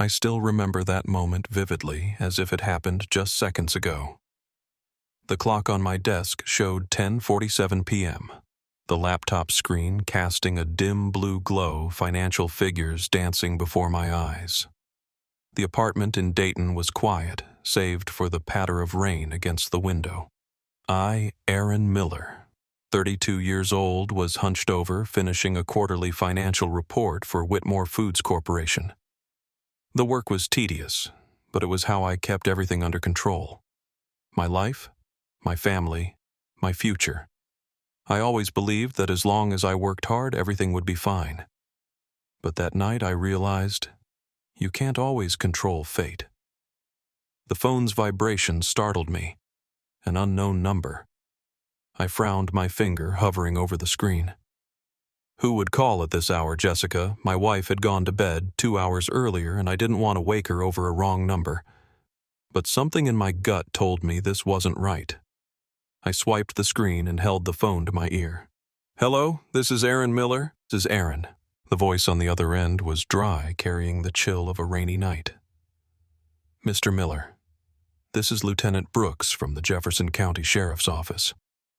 I still remember that moment vividly, as if it happened just seconds ago. The clock on my desk showed 10:47 p.m., the laptop screen casting a dim blue glow, financial figures dancing before my eyes. The apartment in Dayton was quiet, saved for the patter of rain against the window. I, Aaron Miller, 32 years old, was hunched over finishing a quarterly financial report for Whitmore Foods Corporation. The work was tedious, but it was how I kept everything under control. My life, my family, my future. I always believed that as long as I worked hard, everything would be fine. But that night I realized you can't always control fate. The phone's vibration startled me. An unknown number. I frowned, my finger hovering over the screen. Who would call at this hour, Jessica? My wife had gone to bed 2 hours earlier, and I didn't want to wake her over a wrong number. But something in my gut told me this wasn't right. I swiped the screen and held the phone to my ear. Hello, this is Aaron Miller. This is Aaron. The voice on the other end was dry, carrying the chill of a rainy night. Mr. Miller, this is Lieutenant Brooks from the Jefferson County Sheriff's Office.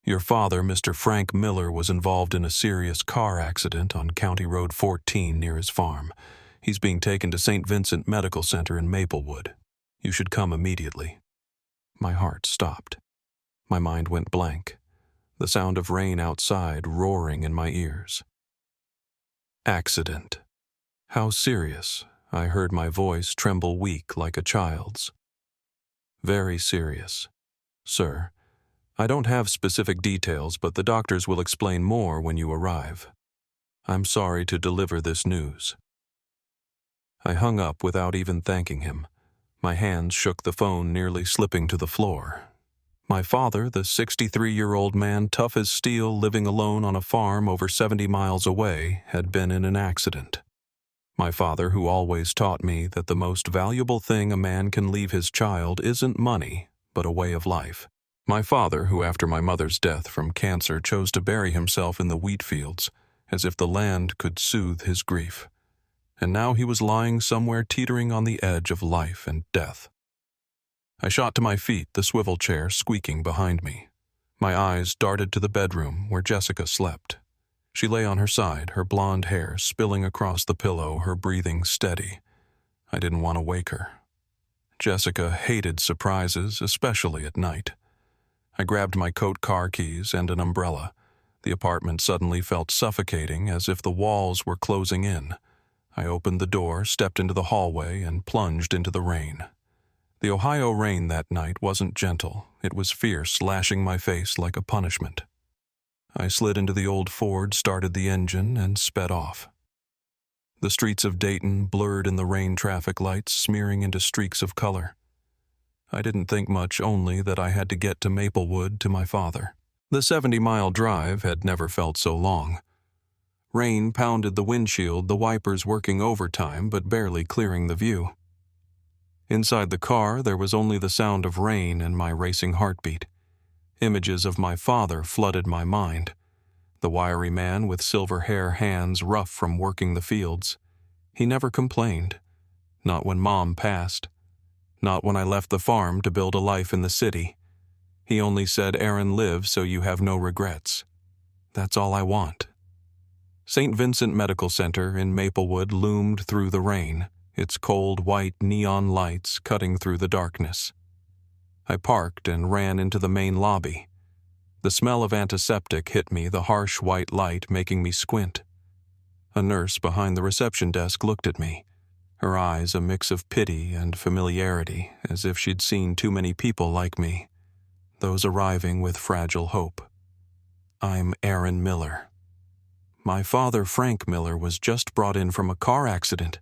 Your father, Mr. Frank Miller, was involved in a serious car accident on County Road 14 near his farm. He's being taken to St. Vincent Medical Center in Maplewood. You should come immediately. My heart stopped. My mind went blank. The sound of rain outside roaring in my ears. Accident. How serious? I heard my voice tremble weak like a child's. Very serious. Sir, I don't have specific details, but the doctors will explain more when you arrive. I'm sorry to deliver this news. I hung up without even thanking him. My hands shook the phone, nearly slipping to the floor. My father, the 63-year-old man, tough as steel, living alone on a farm over 70 miles away, had been in an accident. My father, who always taught me that the most valuable thing a man can leave his child isn't money, but a way of life. My father, who after my mother's death from cancer chose to bury himself in the wheat fields, as if the land could soothe his grief. And now he was lying somewhere teetering on the edge of life and death. I shot to my feet, the swivel chair squeaking behind me. My eyes darted to the bedroom where Jessica slept. She lay on her side, her blonde hair spilling across the pillow, her breathing steady. I didn't want to wake her. Jessica hated surprises, especially at night. I grabbed my coat car keys and an umbrella. The apartment suddenly felt suffocating, as if the walls were closing in. I opened the door, stepped into the hallway, and plunged into the rain. The Ohio rain that night wasn't gentle. It was fierce, lashing my face like a punishment. I slid into the old Ford, started the engine, and sped off. The streets of Dayton blurred in the rain traffic lights, smearing into streaks of color. I didn't think much, only that I had to get to Maplewood to my father. The 70-mile drive had never felt so long. Rain pounded the windshield, the wipers working overtime but barely clearing the view. Inside the car, there was only the sound of rain and my racing heartbeat. Images of my father flooded my mind. The wiry man with silver hair, hands rough from working the fields. He never complained. Not when Mom passed. Not when I left the farm to build a life in the city. He only said, "Aaron, live so you have no regrets." That's all I want. St. Vincent Medical Center in Maplewood loomed through the rain, its cold white neon lights cutting through the darkness. I parked and ran into the main lobby. The smell of antiseptic hit me, the harsh white light making me squint. A nurse behind the reception desk looked at me, her eyes a mix of pity and familiarity, as if she'd seen too many people like me, those arriving with fragile hope. I'm Aaron Miller. My father, Frank Miller, was just brought in from a car accident.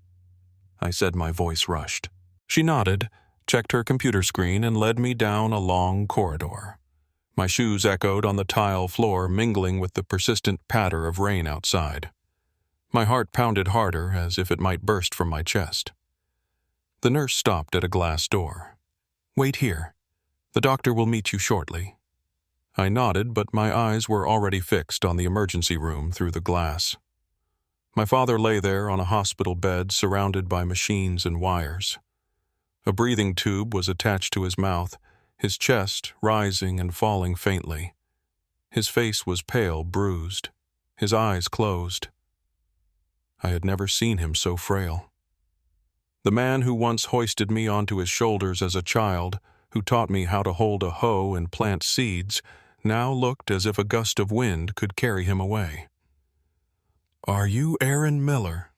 I said, my voice rushed. She nodded, checked her computer screen, and led me down a long corridor. My shoes echoed on the tile floor, mingling with the persistent patter of rain outside. My heart pounded harder, as if it might burst from my chest. The nurse stopped at a glass door. "Wait here. The doctor will meet you shortly." I nodded, but my eyes were already fixed on the emergency room through the glass. My father lay there on a hospital bed surrounded by machines and wires. A breathing tube was attached to his mouth, his chest rising and falling faintly. His face was pale, bruised, his eyes closed. I had never seen him so frail. The man who once hoisted me onto his shoulders as a child, who taught me how to hold a hoe and plant seeds, now looked as if a gust of wind could carry him away. "Are you Aaron Miller?"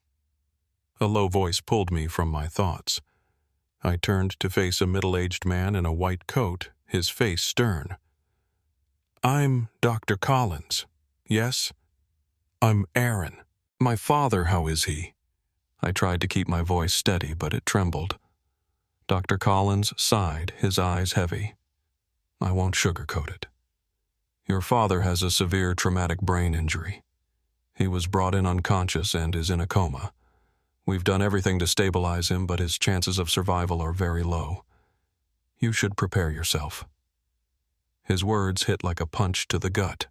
A low voice pulled me from my thoughts. I turned to face a middle-aged man in a white coat, his face stern. "I'm Dr. Collins. Yes, I'm Aaron. My father, how is he?" I tried to keep my voice steady, but it trembled. Dr. Collins sighed, his eyes heavy. "I won't sugarcoat it. Your father has a severe traumatic brain injury. He was brought in unconscious and is in a coma. We've done everything to stabilize him, but his chances of survival are very low. You should prepare yourself." His words hit like a punch to the gut.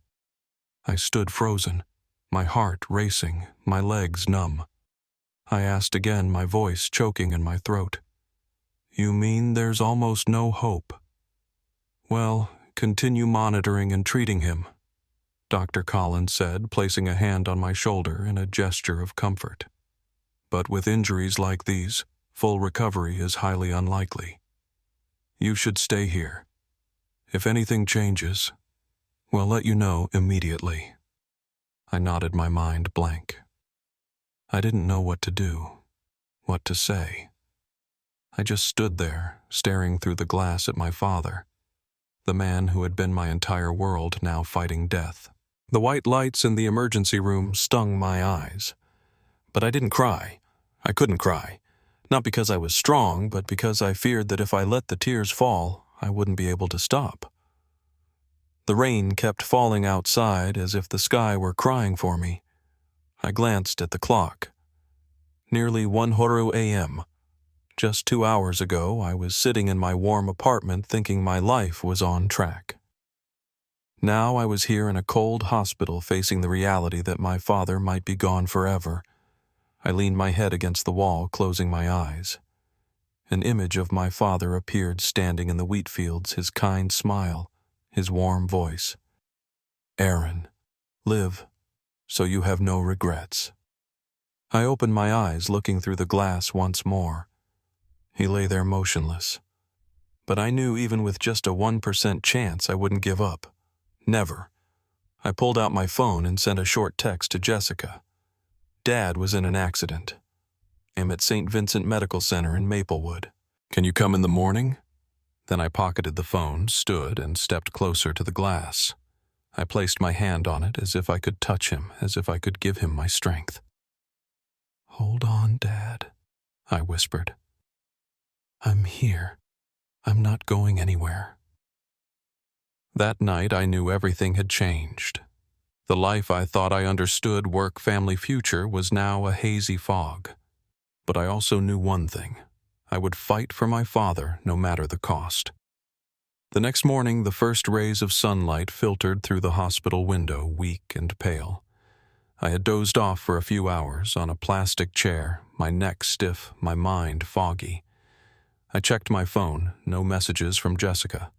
I stood frozen, my heart racing, my legs numb. I asked again, my voice choking in my throat. "You mean there's almost no hope?" "Well, continue monitoring and treating him," Dr. Collins said, placing a hand on my shoulder in a gesture of comfort. "But with injuries like these, full recovery is highly unlikely. You should stay here. If anything changes, we'll let you know immediately." I nodded, my mind blank. I didn't know what to do, what to say. I just stood there, staring through the glass at my father, the man who had been my entire world now fighting death. The white lights in the emergency room stung my eyes. But I didn't cry. I couldn't cry. Not because I was strong, but because I feared that if I let the tears fall, I wouldn't be able to stop. The rain kept falling outside as if the sky were crying for me. I glanced at the clock. Nearly 1 a.m. Just 2 hours ago, I was sitting in my warm apartment thinking my life was on track. Now I was here in a cold hospital facing the reality that my father might be gone forever. I leaned my head against the wall, closing my eyes. An image of my father appeared standing in the wheat fields, his kind smile, his warm voice. "Aaron, live, so you have no regrets." I opened my eyes, looking through the glass once more. He lay there motionless. But I knew even with just a 1% chance I wouldn't give up. Never. I pulled out my phone and sent a short text to Jessica. Dad was in an accident. I'm at St. Vincent Medical Center in Maplewood. Can you come in the morning? Then I pocketed the phone, stood, and stepped closer to the glass. I placed my hand on it as if I could touch him, as if I could give him my strength. "Hold on, Dad," I whispered. "I'm here. I'm not going anywhere." That night I knew everything had changed. The life I thought I understood, work, family, future, was now a hazy fog. But I also knew one thing. I would fight for my father no matter the cost. The next morning, the first rays of sunlight filtered through the hospital window, weak and pale. I had dozed off for a few hours on a plastic chair, my neck stiff, my mind foggy. I checked my phone, no messages from Jessica.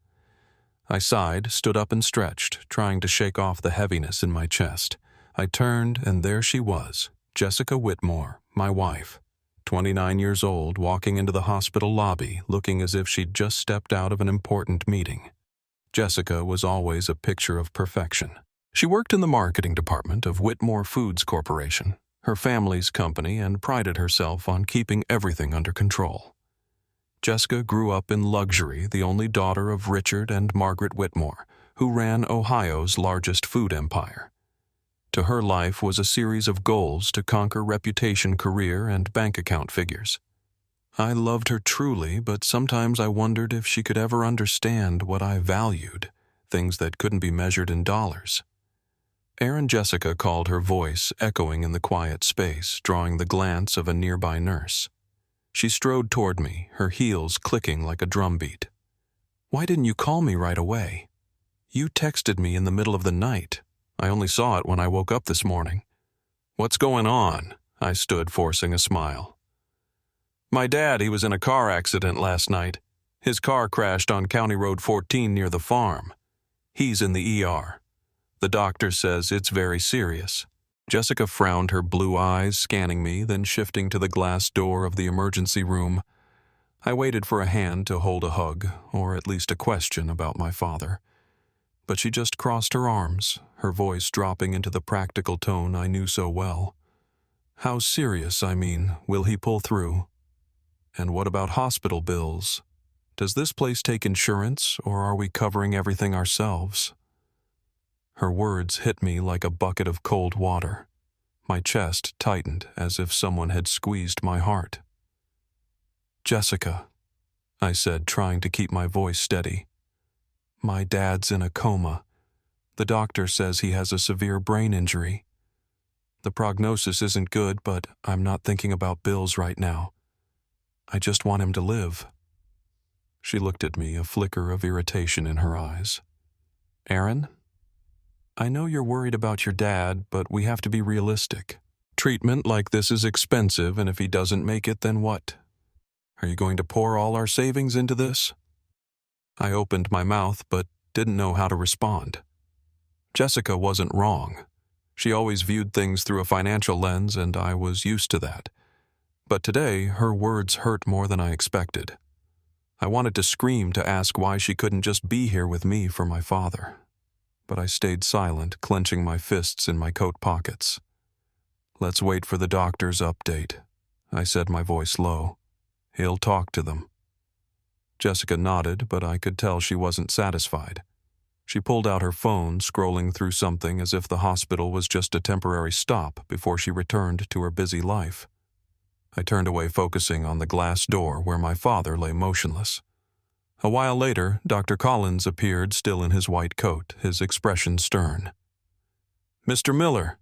I sighed, stood up and stretched, trying to shake off the heaviness in my chest. I turned, and there she was, Jessica Whitmore, my wife, 29 years old, walking into the hospital lobby, looking as if she'd just stepped out of an important meeting. Jessica was always a picture of perfection. She worked in the marketing department of Whitmore Foods Corporation, her family's company, and prided herself on keeping everything under control. Jessica grew up in luxury, the only daughter of Richard and Margaret Whitmore, who ran Ohio's largest food empire. To her, life was a series of goals to conquer reputation, career, and bank account figures. I loved her truly, but sometimes I wondered if she could ever understand what I valued, things that couldn't be measured in dollars. Aaron Jessica called her voice, echoing in the quiet space, drawing the glance of a nearby nurse. She strode toward me, her heels clicking like a drumbeat. "Why didn't you call me right away? You texted me in the middle of the night. I only saw it when I woke up this morning." What's going on? I stood, forcing a smile. My dad, he was in a car accident last night. His car crashed on County Road 14 near the farm. He's in the ER. The doctor says it's very serious. Jessica frowned, her blue eyes scanning me, then shifting to the glass door of the emergency room. I waited for a hand to hold a hug, or at least a question about my father. But she just crossed her arms, her voice dropping into the practical tone I knew so well. How serious, I mean, will he pull through? And what about hospital bills? Does this place take insurance, or are we covering everything ourselves? Her words hit me like a bucket of cold water. My chest tightened as if someone had squeezed my heart. Jessica, I said, trying to keep my voice steady. My dad's in a coma. The doctor says he has a severe brain injury. The prognosis isn't good, but I'm not thinking about bills right now. I just want him to live. She looked at me, a flicker of irritation in her eyes. Aaron? I know you're worried about your dad, but we have to be realistic. Treatment like this is expensive, and if he doesn't make it, then what? Are you going to pour all our savings into this? I opened my mouth, but didn't know how to respond. Jessica wasn't wrong. She always viewed things through a financial lens, and I was used to that. But today, her words hurt more than I expected. I wanted to scream, to ask why she couldn't just be here with me for my father. But I stayed silent, clenching my fists in my coat pockets. Let's wait for the doctor's update, I said, my voice low. He'll talk to them. Jessica nodded, but I could tell she wasn't satisfied. She pulled out her phone, scrolling through something as if the hospital was just a temporary stop before she returned to her busy life. I turned away, focusing on the glass door where my father lay motionless. A while later, Dr. Collins appeared, still in his white coat, his expression stern. Mr. Miller,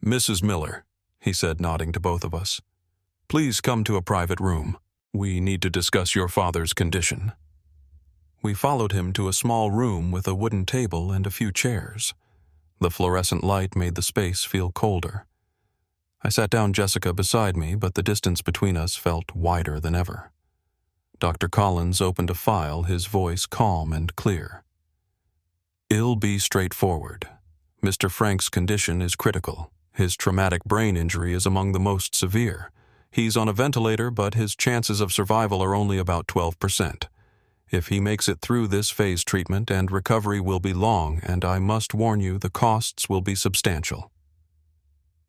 Mrs. Miller, he said, nodding to both of us. Please come to a private room. We need to discuss your father's condition. We followed him to a small room with a wooden table and a few chairs. The fluorescent light made the space feel colder. I sat down Jessica beside me, but the distance between us felt wider than ever. Dr. Collins opened a file, his voice calm and clear. I'll be straightforward. Mr. Frank's condition is critical. His traumatic brain injury is among the most severe. He's on a ventilator, but his chances of survival are only about 12%. If he makes it through this phase, treatment and recovery will be long, and I must warn you, the costs will be substantial.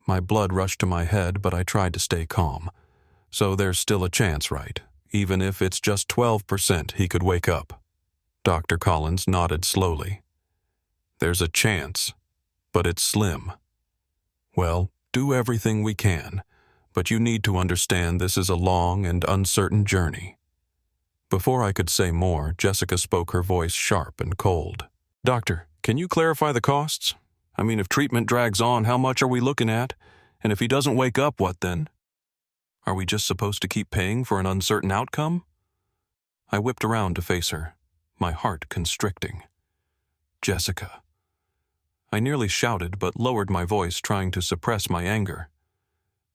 My blood rushed to my head, but I tried to stay calm. So there's still a chance, right? Even if it's just 12%, he could wake up. Dr. Collins nodded slowly. There's a chance, but it's slim. Well, do everything we can, but you need to understand this is a long and uncertain journey. Before I could say more, Jessica spoke, her voice sharp and cold. Doctor, can you clarify the costs? I mean, if treatment drags on, how much are we looking at? And if he doesn't wake up, what then? Are we just supposed to keep paying for an uncertain outcome? I whipped around to face her, my heart constricting. Jessica. I nearly shouted, but lowered my voice, trying to suppress my anger.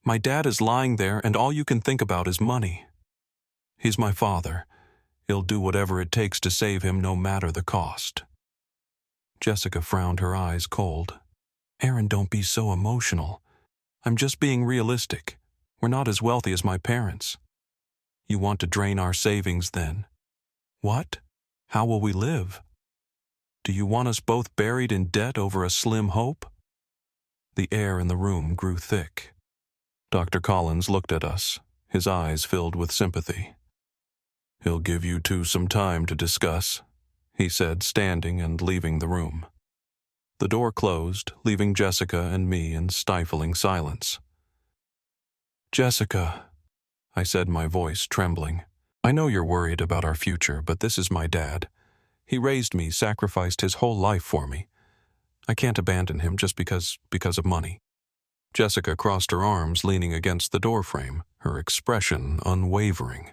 My dad is lying there, and all you can think about is money. He's my father. He'll do whatever it takes to save him, no matter the cost. Jessica frowned, her eyes cold. Aaron, don't be so emotional. I'm just being realistic. We're not as wealthy as my parents. You want to drain our savings then? What? How will we live? Do you want us both buried in debt over a slim hope? The air in the room grew thick. Dr. Collins looked at us, his eyes filled with sympathy. He'll give you two some time to discuss, he said, standing and leaving the room. The door closed, leaving Jessica and me in stifling silence. Jessica, I said, my voice trembling. I know you're worried about our future, but this is my dad. He raised me, sacrificed his whole life for me. I can't abandon him just because of money. Jessica crossed her arms, leaning against the doorframe, her expression unwavering.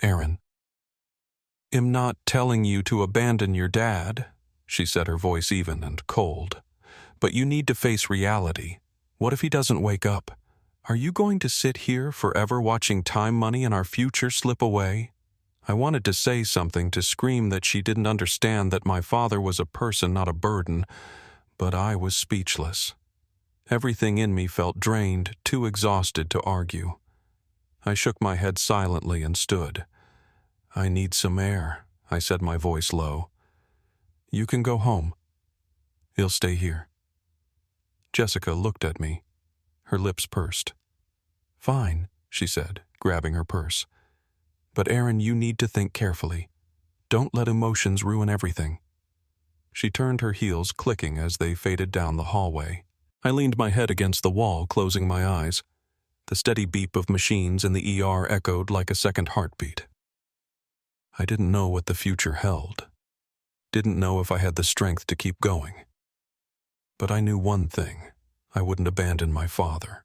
Aaron, I'm not telling you to abandon your dad, she said, her voice even and cold. But you need to face reality. What if he doesn't wake up? Are you going to sit here forever watching time money and our future slip away? I wanted to say something, to scream that she didn't understand that my father was a person, not a burden, but I was speechless. Everything in me felt drained, too exhausted to argue. I shook my head silently and stood. "I need some air," I said, my voice low. "You can go home. He'll stay here." Jessica looked at me. Her lips pursed. "Fine," she said, grabbing her purse. "But Aaron, you need to think carefully. Don't let emotions ruin everything." She turned her heels, clicking as they faded down the hallway. I leaned my head against the wall, closing my eyes. The steady beep of machines in the ER echoed like a second heartbeat. I didn't know what the future held. Didn't know if I had the strength to keep going. But I knew one thing: I wouldn't abandon my father.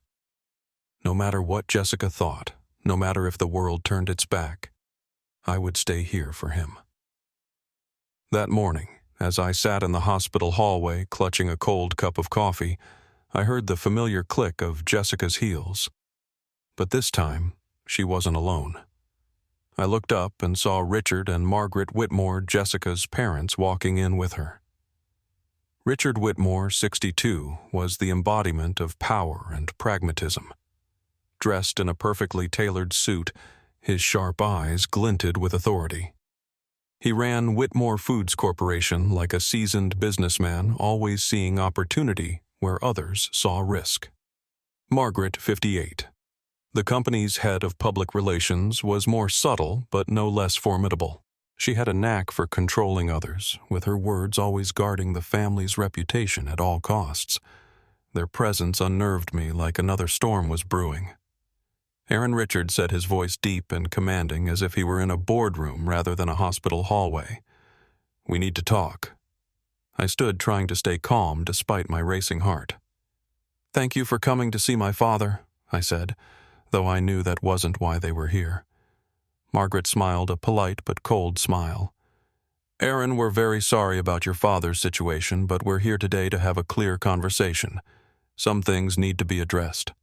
No matter what Jessica thought, no matter if the world turned its back, I would stay here for him. That morning, as I sat in the hospital hallway clutching a cold cup of coffee, I heard the familiar click of Jessica's heels. But this time, she wasn't alone. I looked up and saw Richard and Margaret Whitmore, Jessica's parents, walking in with her. Richard Whitmore, 62, was the embodiment of power and pragmatism. Dressed in a perfectly tailored suit, his sharp eyes glinted with authority. He ran Whitmore Foods Corporation like a seasoned businessman, always seeing opportunity where others saw risk. Margaret, 58. The company's head of public relations, was more subtle but no less formidable. She had a knack for controlling others, with her words always guarding the family's reputation at all costs. Their presence unnerved me like another storm was brewing. Aaron Richard said, his voice deep and commanding, as if he were in a boardroom rather than a hospital hallway. "We need to talk." I stood, trying to stay calm despite my racing heart. "Thank you for coming to see my father," I said, though I knew that wasn't why they were here. Margaret smiled, a polite but cold smile. "Aaron, we're very sorry about your father's situation, but we're here today to have a clear conversation. Some things need to be addressed."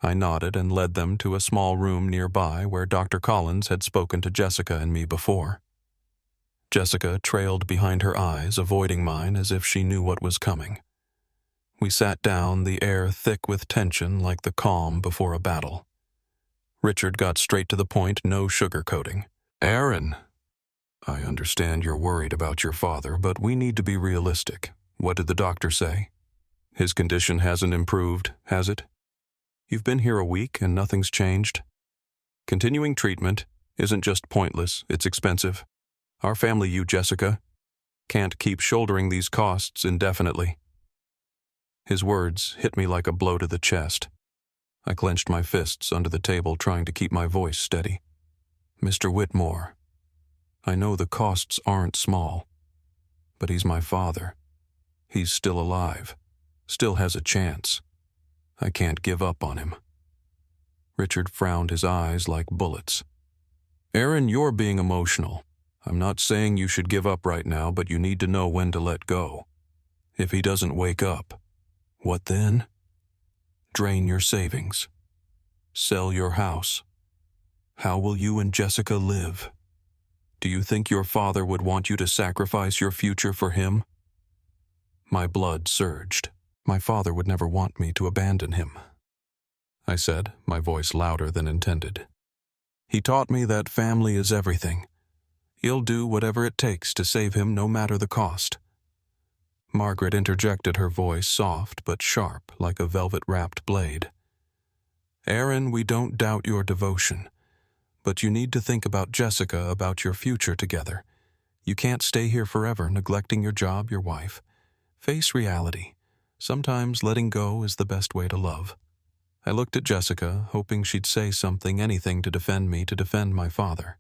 I nodded and led them to a small room nearby where Dr. Collins had spoken to Jessica and me before. Jessica trailed behind her eyes, avoiding mine as if she knew what was coming. We sat down, the air thick with tension like the calm before a battle. Richard got straight to the point, no sugarcoating. "Aaron, I understand you're worried about your father, but we need to be realistic. What did the doctor say? His condition hasn't improved, has it? You've been here a week and nothing's changed. Continuing treatment isn't just pointless, it's expensive. Our family, you, Jessica, can't keep shouldering these costs indefinitely." His words hit me like a blow to the chest. I clenched my fists under the table, trying to keep my voice steady. "Mr. Whitmore, I know the costs aren't small, but he's my father. He's still alive, still has a chance. I can't give up on him." Richard frowned, his eyes like bullets. "Aaron, you're being emotional. I'm not saying you should give up right now, but you need to know when to let go. If he doesn't wake up, what then? Drain your savings. Sell your house. How will you and Jessica live? Do you think your father would want you to sacrifice your future for him?" My blood surged. My father would never want me to abandon him, I said, my voice louder than intended. "He taught me that family is everything. He'll do whatever it takes to save him, no matter the cost." Margaret interjected, her voice soft but sharp like a velvet-wrapped blade. "Aaron, we don't doubt your devotion, but you need to think about Jessica, about your future together. You can't stay here forever, neglecting your job, your wife. Face reality. Sometimes letting go is the best way to love." I looked at Jessica, hoping she'd say something, anything to defend me, to defend my father.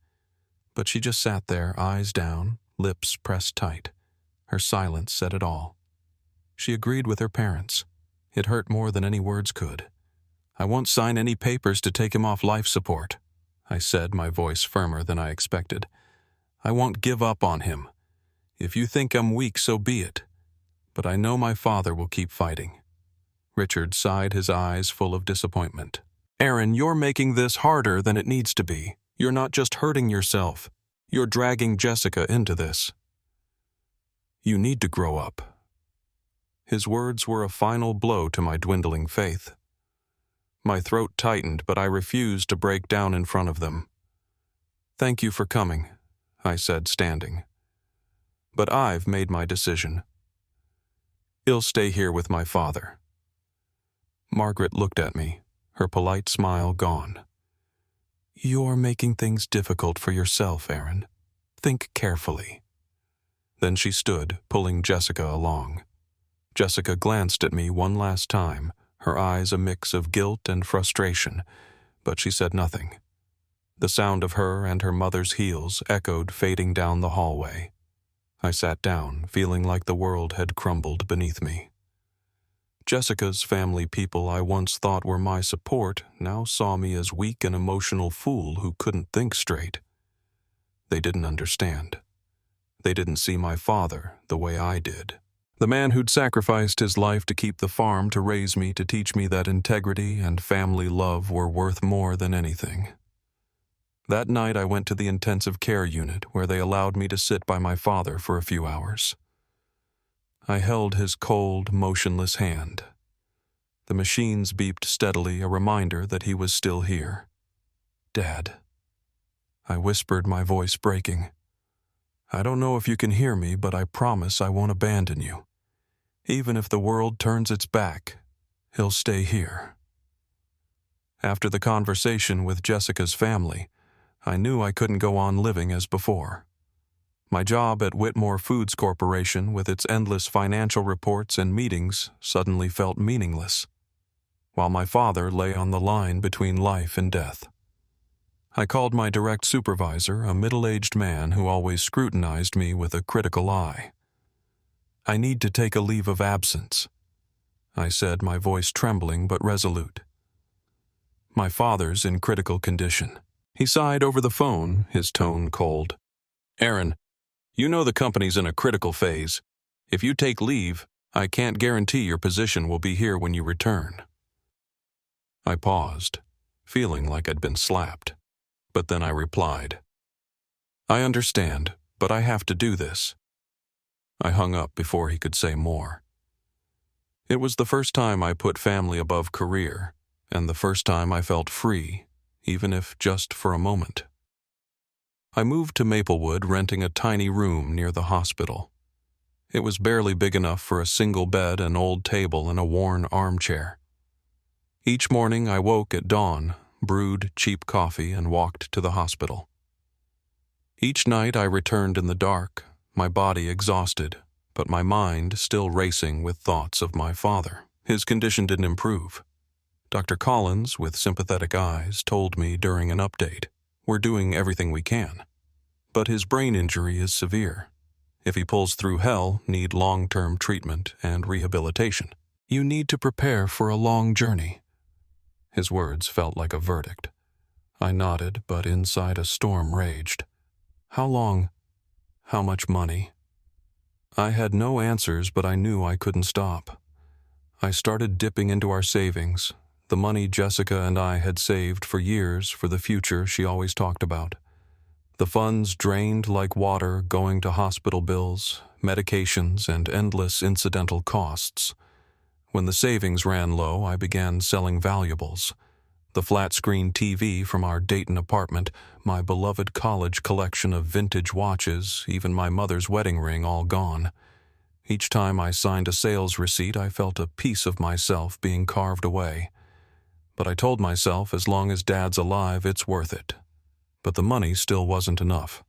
But she just sat there, eyes down, lips pressed tight. Her silence said it all. She agreed with her parents. It hurt more than any words could. "I won't sign any papers to take him off life support," I said, my voice firmer than I expected. "I won't give up on him. If you think I'm weak, so be it. But I know my father will keep fighting. Richard sighed, his eyes full of disappointment. Aaron, you're making this harder than it needs to be. You're not just hurting yourself. You're dragging Jessica into this. You need to grow up. His words were a final blow to my dwindling faith. My throat tightened, but I refused to break down in front of them. Thank you for coming, I said, standing. But I've made my decision. He'll stay here with my father. Margaret looked at me, her polite smile gone. You're making things difficult for yourself, Aaron. Think carefully. Then she stood, pulling Jessica along. Jessica glanced at me one last time, her eyes a mix of guilt and frustration, but she said nothing. The sound of her and her mother's heels echoed, fading down the hallway. I sat down, feeling like the world had crumbled beneath me. Jessica's family, people I once thought were my support, now saw me as weak and emotional fool who couldn't think straight. They didn't understand. They didn't see my father the way I did. The man who'd sacrificed his life to keep the farm, to raise me, to teach me that integrity and family love were worth more than anything. That night I went to the intensive care unit, where they allowed me to sit by my father for a few hours. I held his cold, motionless hand. The machines beeped steadily, a reminder that he was still here. Dad. I whispered, my voice breaking. I don't know if you can hear me, but I promise I won't abandon you. Even if the world turns its back, he'll stay here. After the conversation with Jessica's family, I knew I couldn't go on living as before. My job at Whitmore Foods Corporation, with its endless financial reports and meetings, suddenly felt meaningless, while my father lay on the line between life and death. I called my direct supervisor, a middle-aged man who always scrutinized me with a critical eye. I need to take a leave of absence, I said, my voice trembling but resolute. My father's in critical condition. He sighed over the phone, his tone cold. Aaron, you know the company's in a critical phase. If you take leave, I can't guarantee your position will be here when you return. I paused, feeling like I'd been slapped. But then I replied, I understand, but I have to do this. I hung up before he could say more. It was the first time I put family above career, and the first time I felt free, even if just for a moment. I moved to Maplewood, renting a tiny room near the hospital. It was barely big enough for a single bed, an old table, and a worn armchair. Each morning I woke at dawn, brewed cheap coffee, and walked to the hospital. Each night I returned in the dark, my body exhausted, but my mind still racing with thoughts of my father. His condition didn't improve. Dr. Collins, with sympathetic eyes, told me during an update, we're doing everything we can. But his brain injury is severe. If he pulls through hell, need long-term treatment and rehabilitation. You need to prepare for a long journey. His words felt like a verdict. I nodded, but inside a storm raged. How long? How much money? I had no answers, but I knew I couldn't stop. I started dipping into our savings, the money Jessica and I had saved for years for the future she always talked about. The funds drained like water, going to hospital bills, medications, and endless incidental costs. When the savings ran low, I began selling valuables. The flat-screen TV from our Dayton apartment, my beloved college collection of vintage watches, even my mother's wedding ring, all gone. Each time I signed a sales receipt, I felt a piece of myself being carved away. But I told myself, as long as Dad's alive, it's worth it. But the money still wasn't enough.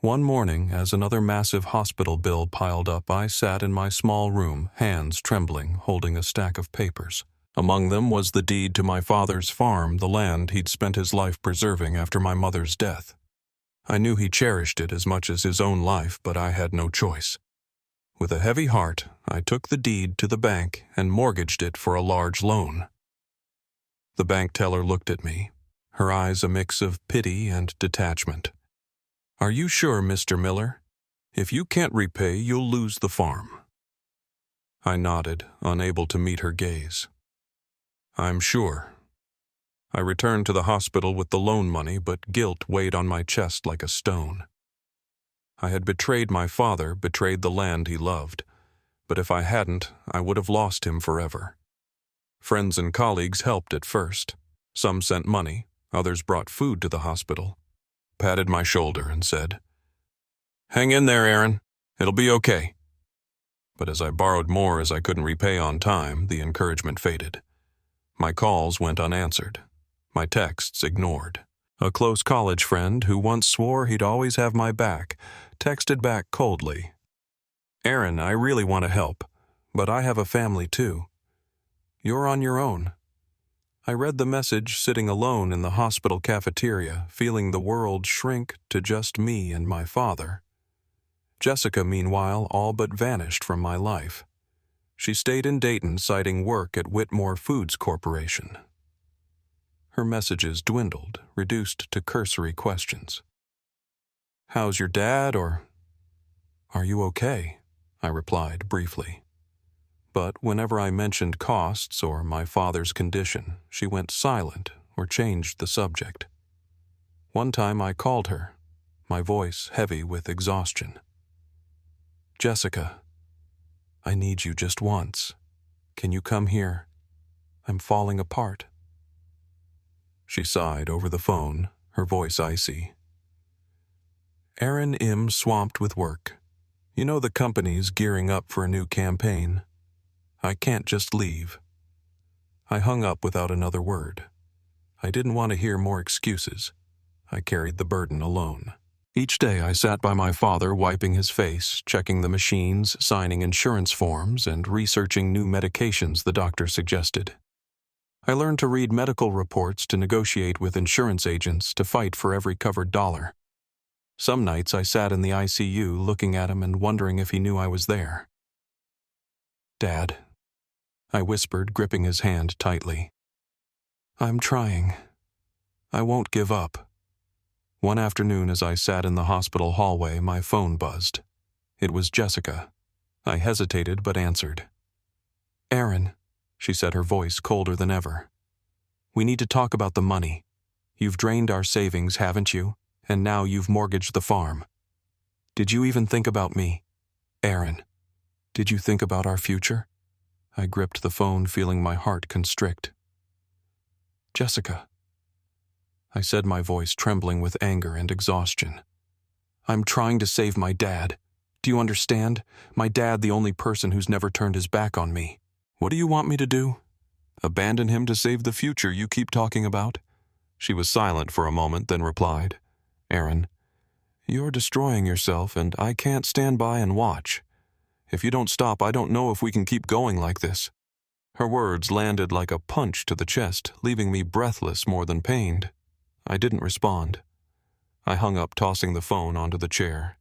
One morning, as another massive hospital bill piled up, I sat in my small room, hands trembling, holding a stack of papers. Among them was the deed to my father's farm, the land he'd spent his life preserving after my mother's death. I knew he cherished it as much as his own life, but I had no choice. With a heavy heart, I took the deed to the bank and mortgaged it for a large loan. The bank teller looked at me, her eyes a mix of pity and detachment. Are you sure, Mr. Miller? If you can't repay, you'll lose the farm. I nodded, unable to meet her gaze. I'm sure. I returned to the hospital with the loan money, but guilt weighed on my chest like a stone. I had betrayed my father, betrayed the land he loved. But if I hadn't, I would have lost him forever. Friends and colleagues helped at first. Some sent money, others brought food to the hospital, patted my shoulder and said, "Hang in there, Aaron. It'll be okay." But as I borrowed more as I couldn't repay on time, the encouragement faded. My calls went unanswered. My texts ignored. A close college friend who once swore he'd always have my back texted back coldly, "Aaron, I really want to help, but I have a family too. You're on your own." I read the message sitting alone in the hospital cafeteria, feeling the world shrink to just me and my father. Jessica, meanwhile, all but vanished from my life. She stayed in Dayton, citing work at Whitmore Foods Corporation. Her messages dwindled, reduced to cursory questions. "How's your dad?" or "Are you okay?" I replied briefly. But whenever I mentioned costs or my father's condition, she went silent or changed the subject. One time I called her, my voice heavy with exhaustion. "Jessica, I need you just once. Can you come here? I'm falling apart." She sighed over the phone, her voice icy. "Aaron M. swamped with work. You know the company's gearing up for a new campaign. I can't just leave." I hung up without another word. I didn't want to hear more excuses. I carried the burden alone. Each day I sat by my father, wiping his face, checking the machines, signing insurance forms, and researching new medications the doctor suggested. I learned to read medical reports to negotiate with insurance agents to fight for every covered dollar. Some nights I sat in the ICU looking at him and wondering if he knew I was there. "Dad," I whispered, gripping his hand tightly. "I'm trying. I won't give up." One afternoon as I sat in the hospital hallway, my phone buzzed. It was Jessica. I hesitated but answered. "Aaron," she said, her voice colder than ever. "We need to talk about the money. You've drained our savings, haven't you? And now you've mortgaged the farm. Did you even think about me? Aaron, did you think about our future?" I gripped the phone, feeling my heart constrict. "Jessica," I said, my voice trembling with anger and exhaustion. "I'm trying to save my dad. Do you understand? My dad, the only person who's never turned his back on me. What do you want me to do? Abandon him to save the future you keep talking about?" She was silent for a moment, then replied, "Aaron, you're destroying yourself, and I can't stand by and watch. If you don't stop, I don't know if we can keep going like this." Her words landed like a punch to the chest, leaving me breathless more than pained. I didn't respond. I hung up, tossing the phone onto the chair.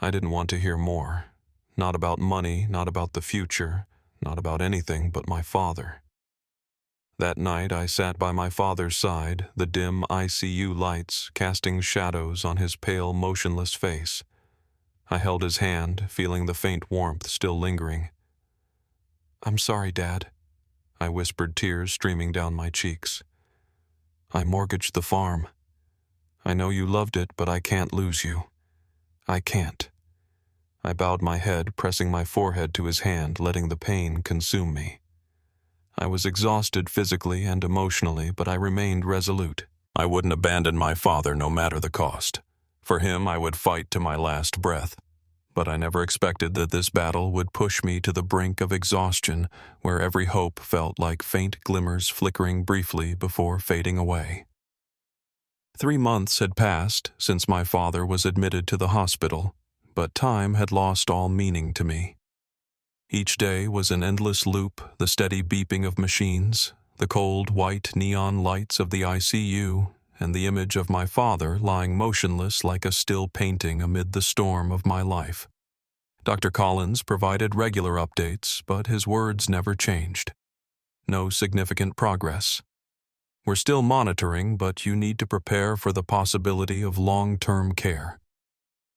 I didn't want to hear more. Not about money, not about the future, not about anything but my father. That night I sat by my father's side, the dim ICU lights casting shadows on his pale, motionless face. I held his hand, feeling the faint warmth still lingering. "I'm sorry, Dad," I whispered, tears streaming down my cheeks. "I mortgaged the farm. I know you loved it, but I can't lose you. I can't." I bowed my head, pressing my forehead to his hand, letting the pain consume me. I was exhausted physically and emotionally, but I remained resolute. I wouldn't abandon my father no matter the cost. For him, I would fight to my last breath. But I never expected that this battle would push me to the brink of exhaustion, where every hope felt like faint glimmers flickering briefly before fading away. 3 months had passed since my father was admitted to the hospital, but time had lost all meaning to me. Each day was an endless loop, the steady beeping of machines, the cold white neon lights of the ICU, and the image of my father lying motionless like a still painting amid the storm of my life. Dr. Collins provided regular updates, but his words never changed. No significant progress. "We're still monitoring, but you need to prepare for the possibility of long-term care."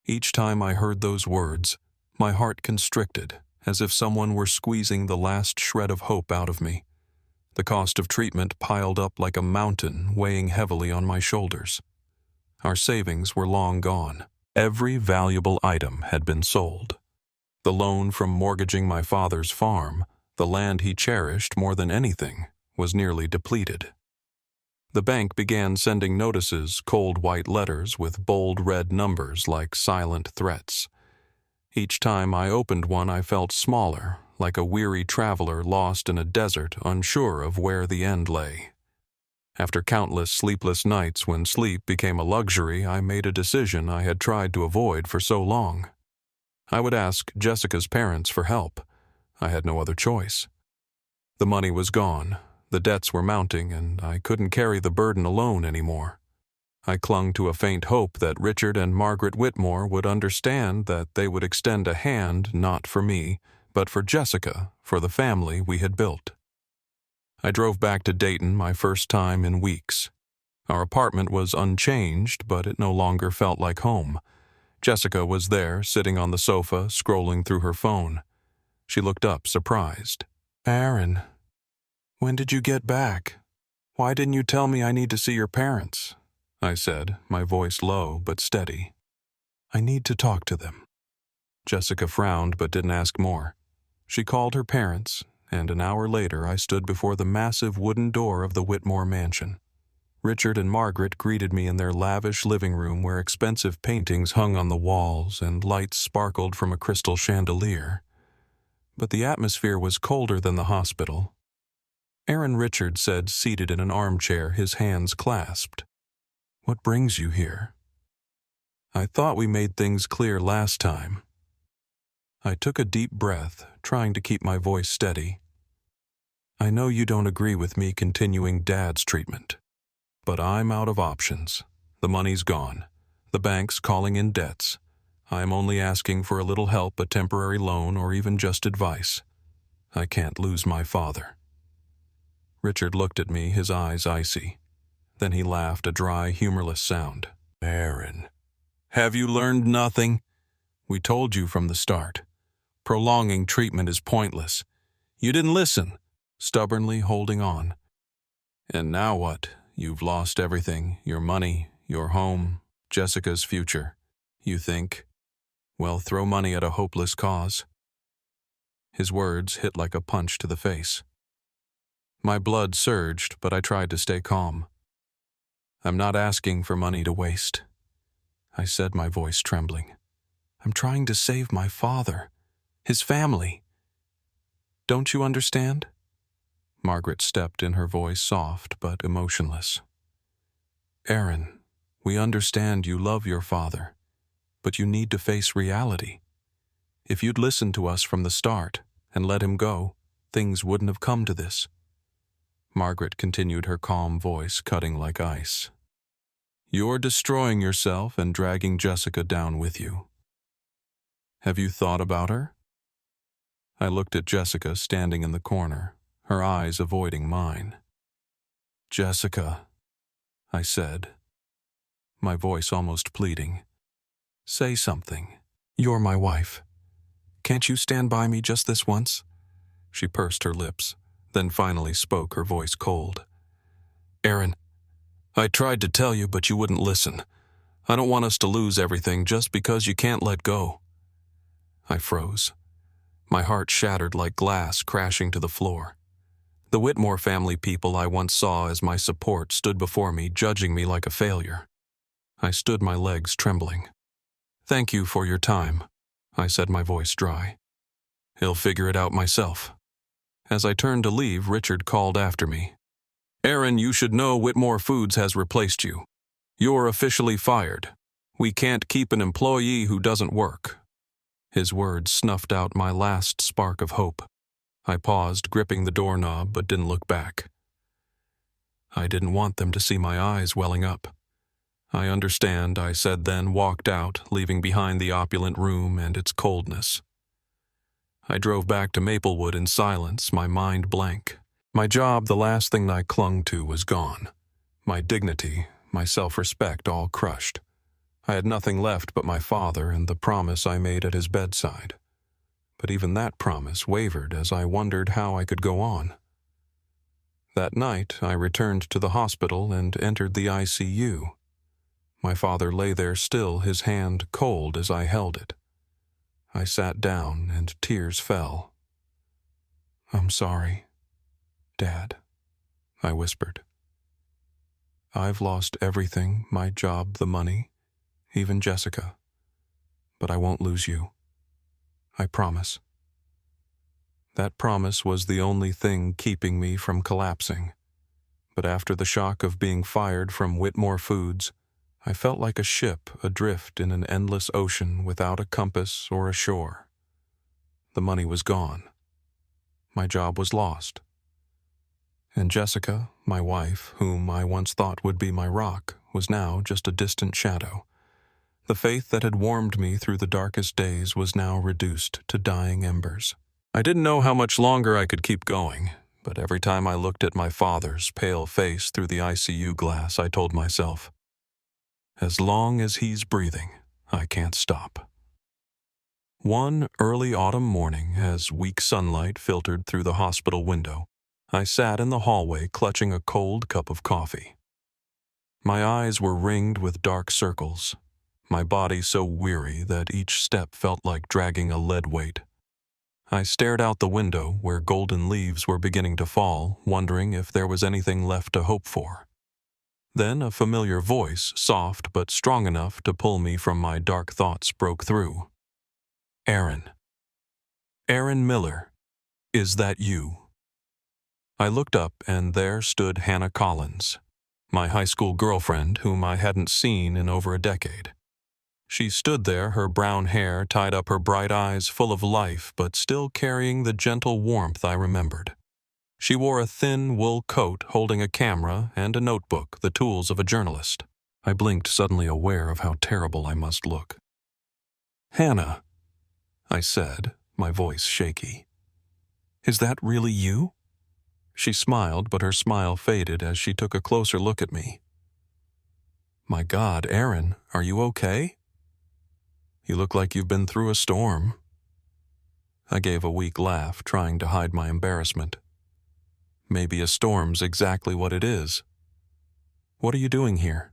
Each time I heard those words, my heart constricted, as if someone were squeezing the last shred of hope out of me. The cost of treatment piled up like a mountain, weighing heavily on my shoulders. Our savings were long gone. Every valuable item had been sold. The loan from mortgaging my father's farm, the land he cherished more than anything, was nearly depleted. The bank began sending notices, cold white letters with bold red numbers like silent threats. Each time I opened one, I felt smaller, like a weary traveler lost in a desert, unsure of where the end lay. After countless sleepless nights when sleep became a luxury, I made a decision I had tried to avoid for so long. I would ask Jessica's parents for help. I had no other choice. The money was gone, the debts were mounting, and I couldn't carry the burden alone anymore. I clung to a faint hope that Richard and Margaret Whitmore would understand, that they would extend a hand not for me, but for Jessica, for the family we had built. I drove back to Dayton my first time in weeks. Our apartment was unchanged, but it no longer felt like home. Jessica was there, sitting on the sofa, scrolling through her phone. She looked up, surprised. "Aaron, when did you get back? Why didn't you tell me I need to see your parents?" I said, my voice low but steady. "I need to talk to them." Jessica frowned but didn't ask more. She called her parents, and an hour later I stood before the massive wooden door of the Whitmore mansion. Richard and Margaret greeted me in their lavish living room where expensive paintings hung on the walls and lights sparkled from a crystal chandelier. But the atmosphere was colder than the hospital. Aaron, Richard said, seated in an armchair, his hands clasped. "What brings you here?" "I thought we made things clear last time." I took a deep breath, trying to keep my voice steady. "I know you don't agree with me continuing Dad's treatment, but I'm out of options. The money's gone. The bank's calling in debts. I'm only asking for a little help, a temporary loan, or even just advice. I can't lose my father." Richard looked at me, his eyes icy. Then he laughed, a dry, humorless sound. "Aaron, have you learned nothing? We told you from the start. Prolonging treatment is pointless. You didn't listen, stubbornly holding on. And now what? You've lost everything, your money, your home, Jessica's future. You think, well, throw money at a hopeless cause." His words hit like a punch to the face. My blood surged, but I tried to stay calm. "I'm not asking for money to waste," I said, my voice trembling. "I'm trying to save my father, his family. Don't you understand?" Margaret stepped in, her voice soft but emotionless. "Aaron, we understand you love your father, but you need to face reality. If you'd listened to us from the start and let him go, things wouldn't have come to this." Margaret continued, her calm voice cutting like ice. "You're destroying yourself and dragging Jessica down with you. Have you thought about her?" I looked at Jessica standing in the corner, her eyes avoiding mine. "Jessica," I said, my voice almost pleading. "Say something. You're my wife. Can't you stand by me just this once?" She pursed her lips, then finally spoke, her voice cold. "Aaron, I tried to tell you, but you wouldn't listen. I don't want us to lose everything just because you can't let go." I froze. My heart shattered like glass crashing to the floor. The Whitmore family people I once saw as my support stood before me, judging me like a failure. I stood, my legs trembling. "Thank you for your time," I said, my voice dry. "He'll figure it out myself." As I turned to leave, Richard called after me. "Aaron, you should know Whitmore Foods has replaced you. You're officially fired. We can't keep an employee who doesn't work." His words snuffed out my last spark of hope. I paused, gripping the doorknob, but didn't look back. I didn't want them to see my eyes welling up. "I understand," I said, then walked out, leaving behind the opulent room and its coldness. I drove back to Maplewood in silence, my mind blank. My job, the last thing I clung to, was gone. My dignity, my self-respect, all crushed. I had nothing left but my father and the promise I made at his bedside. But even that promise wavered as I wondered how I could go on. That night, I returned to the hospital and entered the ICU. My father lay there still, his hand cold as I held it. I sat down and tears fell. "I'm sorry, Dad," I whispered. "I've lost everything, my job, the money, even Jessica. But I won't lose you. I promise." That promise was the only thing keeping me from collapsing. But after the shock of being fired from Whitmore Foods, I felt like a ship adrift in an endless ocean without a compass or a shore. The money was gone. My job was lost. And Jessica, my wife, whom I once thought would be my rock, was now just a distant shadow. The faith that had warmed me through the darkest days was now reduced to dying embers. I didn't know how much longer I could keep going, but every time I looked at my father's pale face through the ICU glass, I told myself, as long as he's breathing, I can't stop. One early autumn morning, as weak sunlight filtered through the hospital window, I sat in the hallway clutching a cold cup of coffee. My eyes were ringed with dark circles, my body so weary that each step felt like dragging a lead weight. I stared out the window where golden leaves were beginning to fall, wondering if there was anything left to hope for. Then a familiar voice, soft but strong enough to pull me from my dark thoughts, broke through. "Aaron. Aaron Miller, is that you?" I looked up, and there stood Hannah Collins, my high school girlfriend whom I hadn't seen in over a decade. She stood there, her brown hair tied up her bright eyes full of life but still carrying the gentle warmth I remembered. She wore a thin wool coat holding a camera and a notebook, the tools of a journalist. I blinked, suddenly aware of how terrible I must look. "Hannah," I said, my voice shaky. "Is that really you?" She smiled, but her smile faded as she took a closer look at me. "My God, Aaron, are you okay? You look like you've been through a storm." I gave a weak laugh, trying to hide my embarrassment. "Maybe a storm's exactly what it is. What are you doing here?"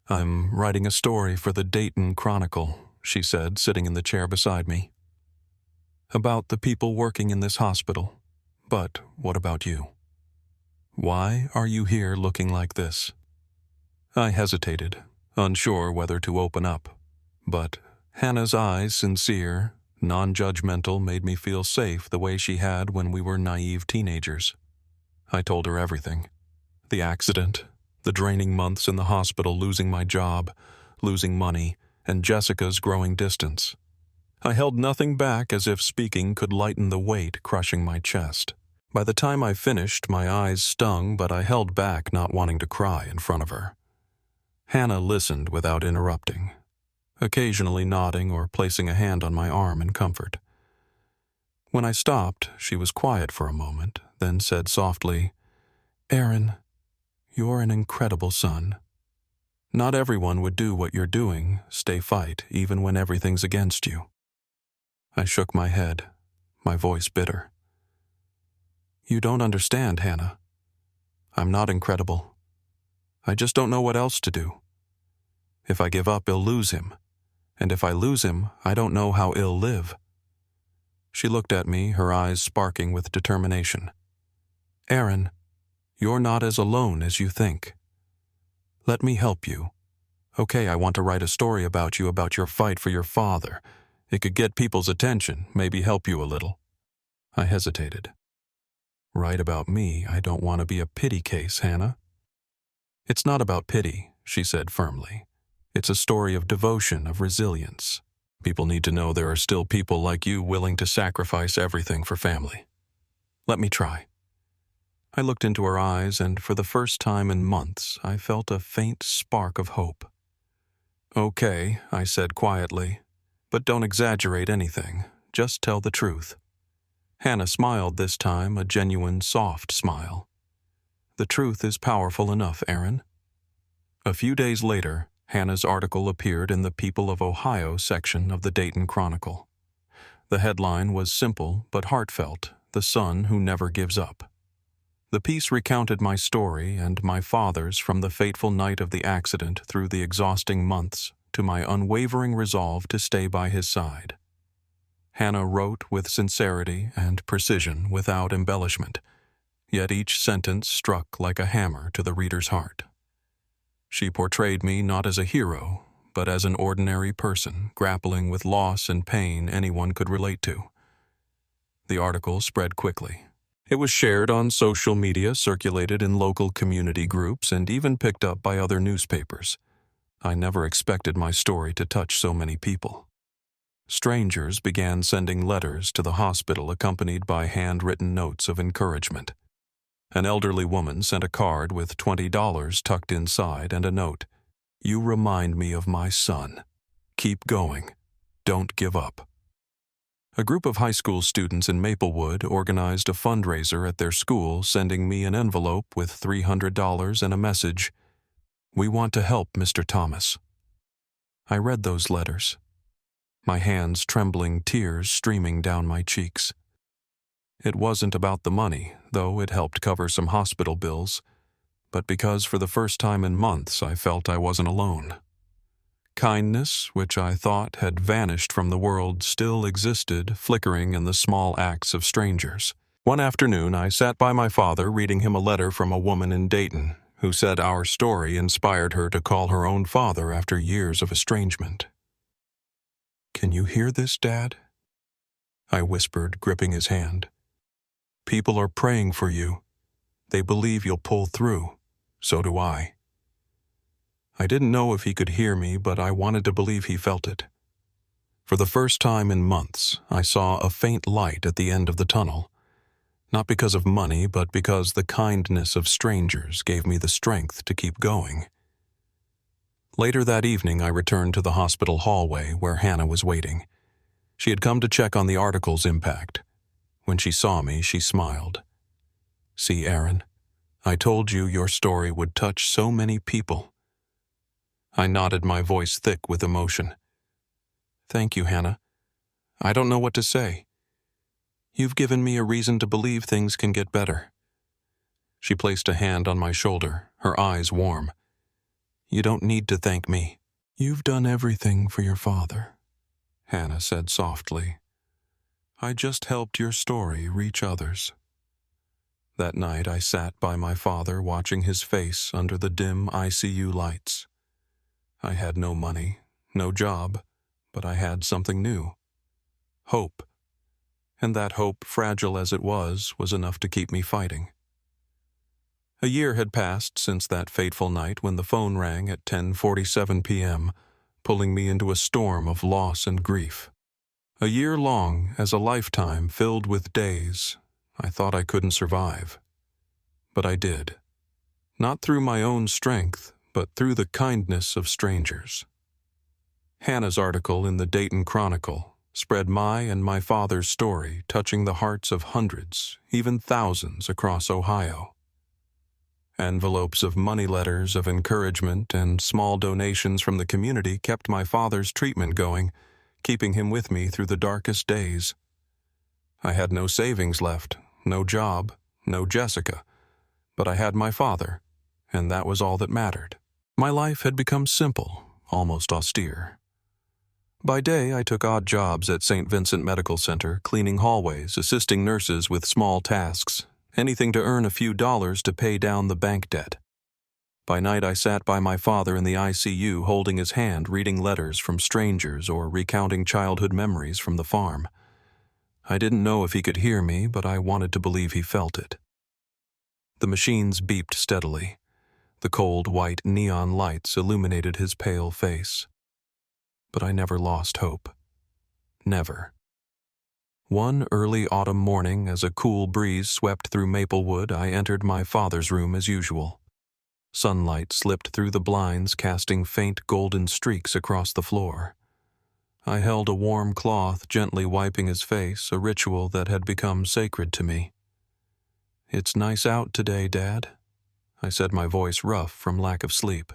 "I'm writing a story for the Dayton Chronicle," she said, sitting in the chair beside me. "About the people working in this hospital. But what about you? Why are you here looking like this?" I hesitated, unsure whether to open up. But Hannah's eyes, sincere, non-judgmental, made me feel safe the way she had when we were naive teenagers. I told her everything. The accident, the draining months in the hospital, losing my job, losing money, and Jessica's growing distance. I held nothing back, as if speaking could lighten the weight crushing my chest. By the time I finished, my eyes stung, but I held back, not wanting to cry in front of her. Hannah listened without interrupting, occasionally nodding or placing a hand on my arm in comfort. When I stopped, she was quiet for a moment, then said softly, "Aaron, you're an incredible son. Not everyone would do what you're doing, stay fight, even when everything's against you." I shook my head, my voice bitter. "You don't understand, Hannah. I'm not incredible. I just don't know what else to do. If I give up, I'll lose him. And if I lose him, I don't know how I'll live." She looked at me, her eyes sparking with determination. "Aaron, you're not as alone as you think. Let me help you. Okay, I want to write a story about you, about your fight for your father. It could get people's attention, maybe help you a little." I hesitated. "Write about me? I don't want to be a pity case, Hannah." "It's not about pity," she said firmly. "It's a story of devotion, of resilience. People need to know there are still people like you willing to sacrifice everything for family. Let me try." I looked into her eyes, and for the first time in months, I felt a faint spark of hope. "Okay," I said quietly, "but don't exaggerate anything. Just tell the truth." Hannah smiled this time, a genuine, soft smile. "The truth is powerful enough, Aaron." A few days later, Hannah's article appeared in the People of Ohio section of the Dayton Chronicle. The headline was simple but heartfelt: "The Son Who Never Gives Up." The piece recounted my story and my father's, from the fateful night of the accident through the exhausting months to my unwavering resolve to stay by his side. Hannah wrote with sincerity and precision without embellishment, yet each sentence struck like a hammer to the reader's heart. She portrayed me not as a hero, but as an ordinary person grappling with loss and pain anyone could relate to. The article spread quickly. It was shared on social media, circulated in local community groups, and even picked up by other newspapers. I never expected my story to touch so many people. Strangers began sending letters to the hospital accompanied by handwritten notes of encouragement. An elderly woman sent a card with $20 tucked inside and a note: "You remind me of my son. Keep going. Don't give up." A group of high school students in Maplewood organized a fundraiser at their school, sending me an envelope with $300 and a message: "We want to help Mr. Thomas." I read those letters, my hands trembling, tears streaming down my cheeks. It wasn't about the money, though it helped cover some hospital bills, but because for the first time in months I felt I wasn't alone. Kindness, which I thought had vanished from the world, still existed, flickering in the small acts of strangers. One afternoon, I sat by my father reading him a letter from a woman in Dayton who said our story inspired her to call her own father after years of estrangement. "Can you hear this, Dad?" I whispered, gripping his hand. "People are praying for you. They believe you'll pull through. So do I." I didn't know if he could hear me, but I wanted to believe he felt it. For the first time in months, I saw a faint light at the end of the tunnel. Not because of money, but because the kindness of strangers gave me the strength to keep going. Later that evening, I returned to the hospital hallway where Hannah was waiting. She had come to check on the article's impact. When she saw me, she smiled. "See, Aaron, I told you your story would touch so many people." I nodded, my voice thick with emotion. "Thank you, Hannah. I don't know what to say. You've given me a reason to believe things can get better." She placed a hand on my shoulder, her eyes warm. "You don't need to thank me. You've done everything for your father," Hannah said softly. "I just helped your story reach others." That night I sat by my father, watching his face under the dim ICU lights. I had no money, no job, but I had something new: hope. And that hope, fragile as it was enough to keep me fighting. A year had passed since that fateful night when the phone rang at 10:47 p.m., pulling me into a storm of loss and grief. A year long as a lifetime filled with days I thought I couldn't survive. But I did. Not through my own strength, but through the kindness of strangers. Hannah's article in the Dayton Chronicle spread my and my father's story, touching the hearts of hundreds, even thousands across Ohio. Envelopes of money letters of encouragement and small donations from the community kept my father's treatment going, keeping him with me through the darkest days. I had no savings left, no job, no Jessica, but I had my father, and that was all that mattered. My life had become simple, almost austere. By day, I took odd jobs at St. Vincent Medical Center, cleaning hallways, assisting nurses with small tasks, anything to earn a few dollars to pay down the bank debt. By night, I sat by my father in the ICU, holding his hand, reading letters from strangers or recounting childhood memories from the farm. I didn't know if he could hear me, but I wanted to believe he felt it. The machines beeped steadily. The cold, white neon lights illuminated his pale face. But I never lost hope. Never. One early autumn morning, as a cool breeze swept through Maplewood, I entered my father's room as usual. Sunlight slipped through the blinds, casting faint golden streaks across the floor. I held a warm cloth, gently wiping his face, a ritual that had become sacred to me. "It's nice out today, Dad," I said, my voice rough from lack of sleep.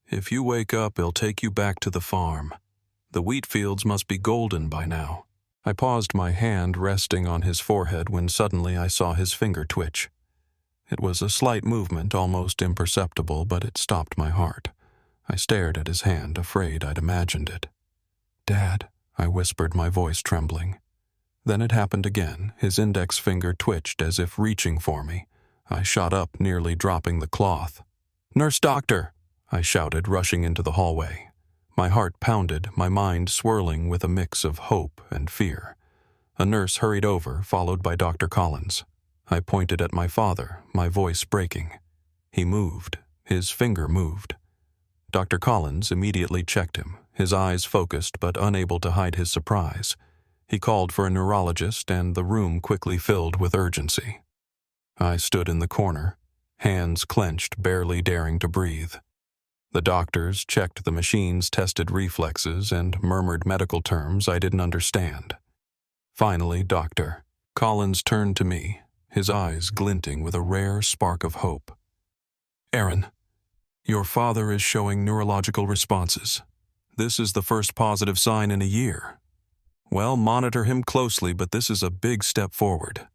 "If you wake up, he'll take you back to the farm. The wheat fields must be golden by now." I paused, my hand resting on his forehead, when suddenly I saw his finger twitch. It was a slight movement, almost imperceptible, but it stopped my heart. I stared at his hand, afraid I'd imagined it. "Dad," I whispered, my voice trembling. Then it happened again. His index finger twitched as if reaching for me. I shot up, nearly dropping the cloth. "Nurse, doctor!" I shouted, rushing into the hallway. My heart pounded, my mind swirling with a mix of hope and fear. A nurse hurried over, followed by Dr. Collins. I pointed at my father, my voice breaking. He moved. His finger moved. Dr. Collins immediately checked him, his eyes focused but unable to hide his surprise. He called for a neurologist, and the room quickly filled with urgency. I stood in the corner, hands clenched, barely daring to breathe. The doctors checked the machines, tested reflexes, and murmured medical terms I didn't understand. Finally, Dr. Collins turned to me, his eyes glinting with a rare spark of hope. "Aaron, your father is showing neurological responses. This is the first positive sign in a year. Well, monitor him closely, but this is a big step forward."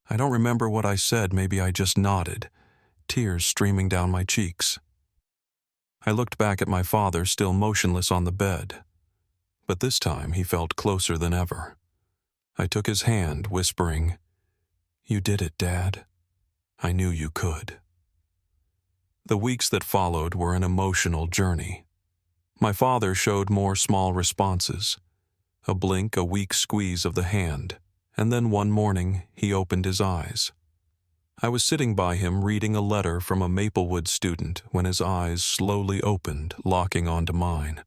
I don't remember what I said, maybe I just nodded, tears streaming down my cheeks. I looked back at my father, still motionless on the bed, but this time he felt closer than ever. I took his hand, whispering, "You did it, Dad. I knew you could." The weeks that followed were an emotional journey. My father showed more small responses. A blink, a weak squeeze of the hand, and then one morning he opened his eyes. I was sitting by him reading a letter from a Maplewood student when his eyes slowly opened, locking onto mine.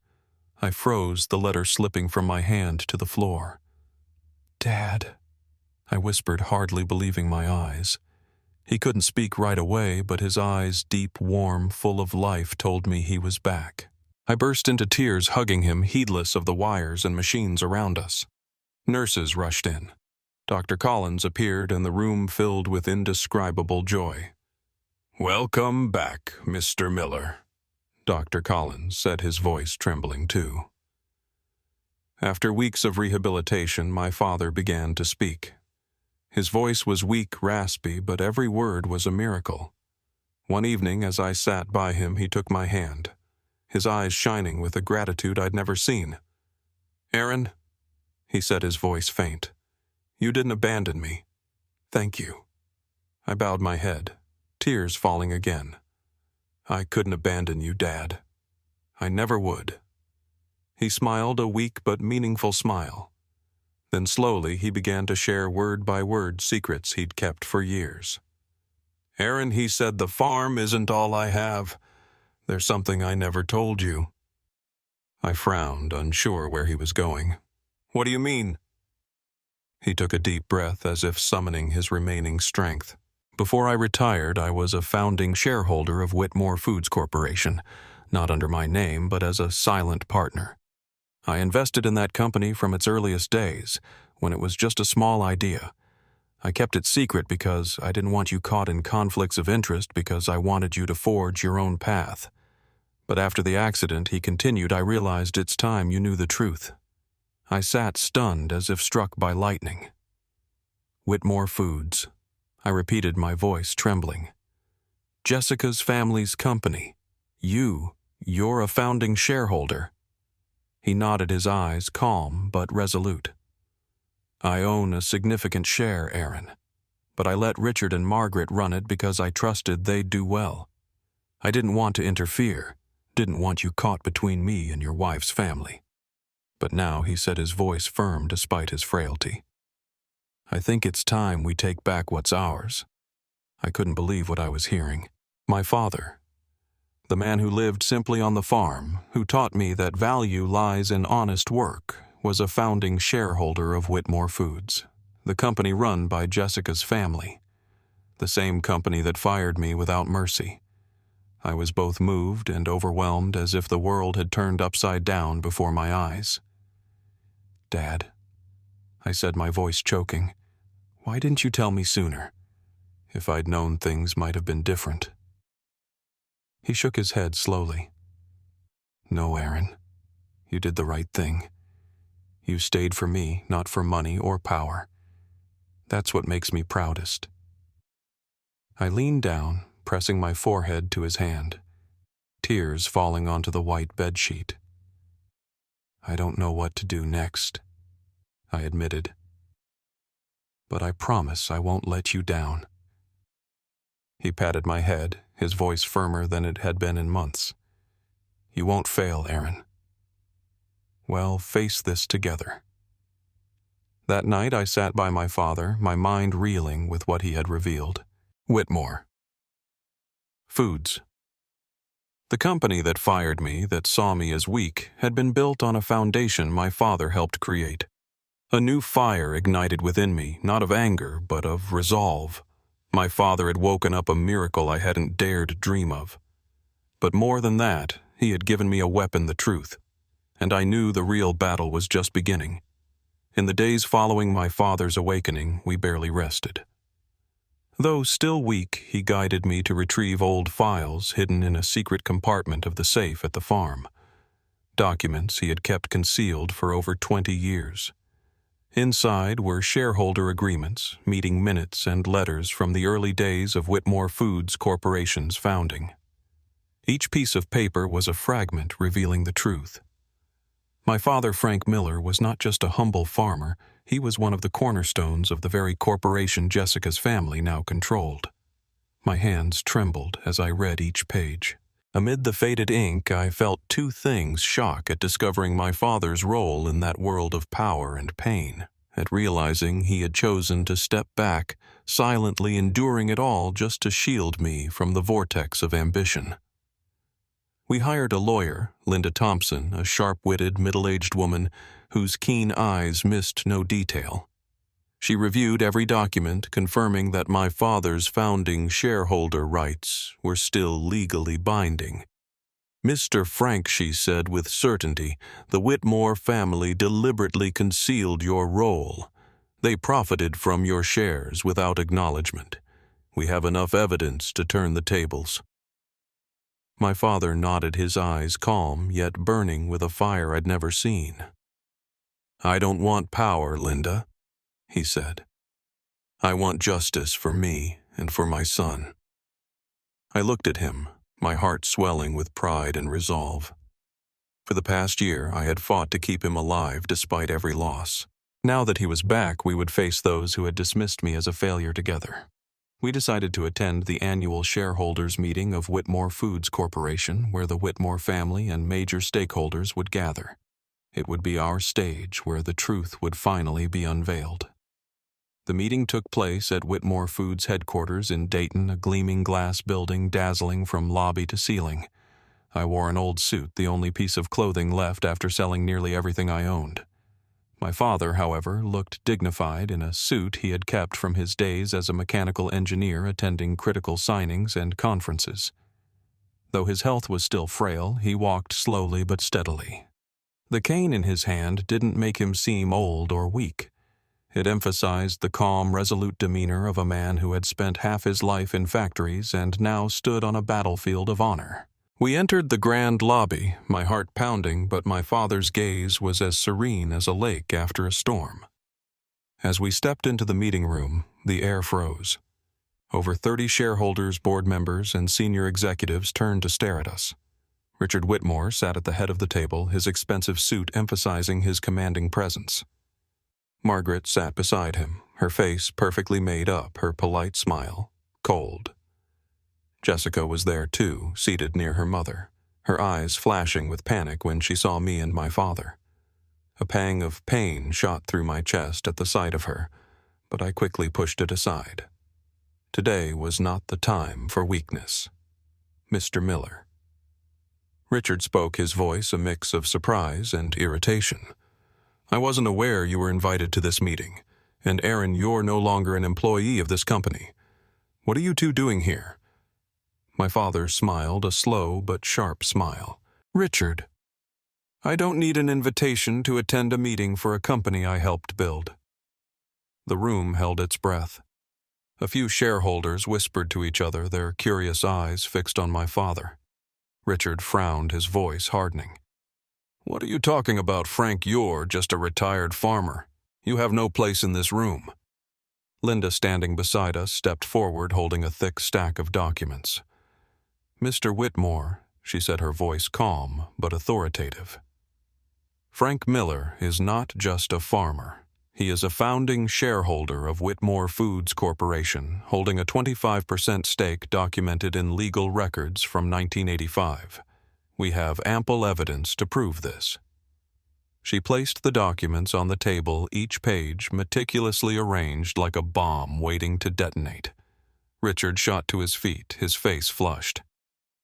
I froze, the letter slipping from my hand to the floor. "Dad," I whispered, hardly believing my eyes. He couldn't speak right away, but his eyes, deep, warm, full of life, told me he was back. I burst into tears, hugging him, heedless of the wires and machines around us. Nurses rushed in. Dr. Collins appeared, and the room filled with indescribable joy. "Welcome back, Mr. Miller," Dr. Collins said, his voice trembling too. After weeks of rehabilitation, my father began to speak. His voice was weak, raspy, but every word was a miracle. One evening, as I sat by him, he took my hand, his eyes shining with a gratitude I'd never seen. "Aaron," he said, his voice faint, "you didn't abandon me. Thank you." I bowed my head, tears falling again. "I couldn't abandon you, Dad. I never would." He smiled, a weak but meaningful smile. Then slowly he began to share word by word secrets he'd kept for years. "Aaron," he said, "the farm isn't all I have. There's something I never told you." I frowned, unsure where he was going. "What do you mean?" He took a deep breath, as if summoning his remaining strength. "Before I retired, I was a founding shareholder of Whitmore Foods Corporation, not under my name, but as a silent partner. I invested in that company from its earliest days, when it was just a small idea. I kept it secret because I didn't want you caught in conflicts of interest, because I wanted you to forge your own path. But after the accident," he continued, "I realized it's time you knew the truth." I sat stunned, as if struck by lightning. "Whitmore Foods," I repeated, my voice trembling. "Jessica's family's company. You're a founding shareholder." He nodded, his eyes calm but resolute. "I own a significant share, Aaron, but I let Richard and Margaret run it because I trusted they'd do well. I didn't want to interfere, didn't want you caught between me and your wife's family. But now," he said, his voice firm despite his frailty, "I think it's time we take back what's ours." I couldn't believe what I was hearing. My father, the man who lived simply on the farm, who taught me that value lies in honest work, was a founding shareholder of Whitmore Foods, the company run by Jessica's family, the same company that fired me without mercy. I was both moved and overwhelmed, as if the world had turned upside down before my eyes. "Dad," I said, my voice choking, "why didn't you tell me sooner? If I'd known, things might have been different." He shook his head slowly. "No, Aaron, you did the right thing. You stayed for me, not for money or power. That's what makes me proudest." I leaned down, pressing my forehead to his hand, tears falling onto the white bedsheet. "I don't know what to do next," I admitted. "But I promise I won't let you down." He patted my head, his voice firmer than it had been in months. "You won't fail, Aaron. Well, face this together." That night I sat by my father, my mind reeling with what he had revealed. Whitmore Foods. The company that fired me, that saw me as weak, had been built on a foundation my father helped create. A new fire ignited within me, not of anger, but of resolve. My father had woken up a miracle I hadn't dared dream of. But more than that, he had given me a weapon, the truth. And I knew the real battle was just beginning. In the days following my father's awakening, we barely rested. Though still weak, he guided me to retrieve old files hidden in a secret compartment of the safe at the farm. Documents he had kept concealed for over 20 years. Inside were shareholder agreements, meeting minutes, and letters from the early days of Whitmore Foods Corporation's founding. Each piece of paper was a fragment revealing the truth. My father, Frank Miller, was not just a humble farmer. He was one of the cornerstones of the very corporation Jessica's family now controlled. My hands trembled as I read each page. Amid the faded ink, I felt two things: shock at discovering my father's role in that world of power, and pain at realizing he had chosen to step back, silently enduring it all just to shield me from the vortex of ambition. We hired a lawyer, Linda Thompson, a sharp-witted, middle-aged woman whose keen eyes missed no detail. She reviewed every document, confirming that my father's founding shareholder rights were still legally binding. "Mr. Frank," she said with certainty, "the Whitmore family deliberately concealed your role. They profited from your shares without acknowledgement. We have enough evidence to turn the tables." My father nodded, his eyes calm, yet burning with a fire I'd never seen. "I don't want power, Linda," he said. "I want justice for me and for my son." I looked at him, my heart swelling with pride and resolve. For the past year, I had fought to keep him alive despite every loss. Now that he was back, we would face those who had dismissed me as a failure together. We decided to attend the annual shareholders meeting of Whitmore Foods Corporation, where the Whitmore family and major stakeholders would gather. It would be our stage where the truth would finally be unveiled. The meeting took place at Whitmore Foods headquarters in Dayton, a gleaming glass building dazzling from lobby to ceiling. I wore an old suit, the only piece of clothing left after selling nearly everything I owned. My father, however, looked dignified in a suit he had kept from his days as a mechanical engineer attending critical signings and conferences. Though his health was still frail, he walked slowly but steadily. The cane in his hand didn't make him seem old or weak. It emphasized the calm, resolute demeanor of a man who had spent half his life in factories and now stood on a battlefield of honor. We entered the grand lobby, my heart pounding, but my father's gaze was as serene as a lake after a storm. As we stepped into the meeting room, the air froze. Over 30 shareholders, board members, and senior executives turned to stare at us. Richard Whitmore sat at the head of the table, his expensive suit emphasizing his commanding presence. Margaret sat beside him, her face perfectly made up, her polite smile cold. Jessica was there too, seated near her mother, her eyes flashing with panic when she saw me and my father. A pang of pain shot through my chest at the sight of her, but I quickly pushed it aside. Today was not the time for weakness. "Mr. Miller." Richard spoke, his voice a mix of surprise and irritation. "I wasn't aware you were invited to this meeting, and Aaron, you're no longer an employee of this company. What are you two doing here?" My father smiled, a slow but sharp smile. "Richard, I don't need an invitation to attend a meeting for a company I helped build." The room held its breath. A few shareholders whispered to each other, their curious eyes fixed on my father. Richard frowned, his voice hardening. What are you talking about, Frank? You're just a retired farmer. You have no place in this room. Linda, standing beside us, stepped forward holding a thick stack of documents. Mr. Whitmore, she said, her voice calm but authoritative. Frank Miller is not just a farmer. He is a founding shareholder of Whitmore Foods Corporation, holding a 25% stake documented in legal records from 1985. We have ample evidence to prove this. She placed the documents on the table, each page meticulously arranged like a bomb waiting to detonate. Richard shot to his feet, his face flushed.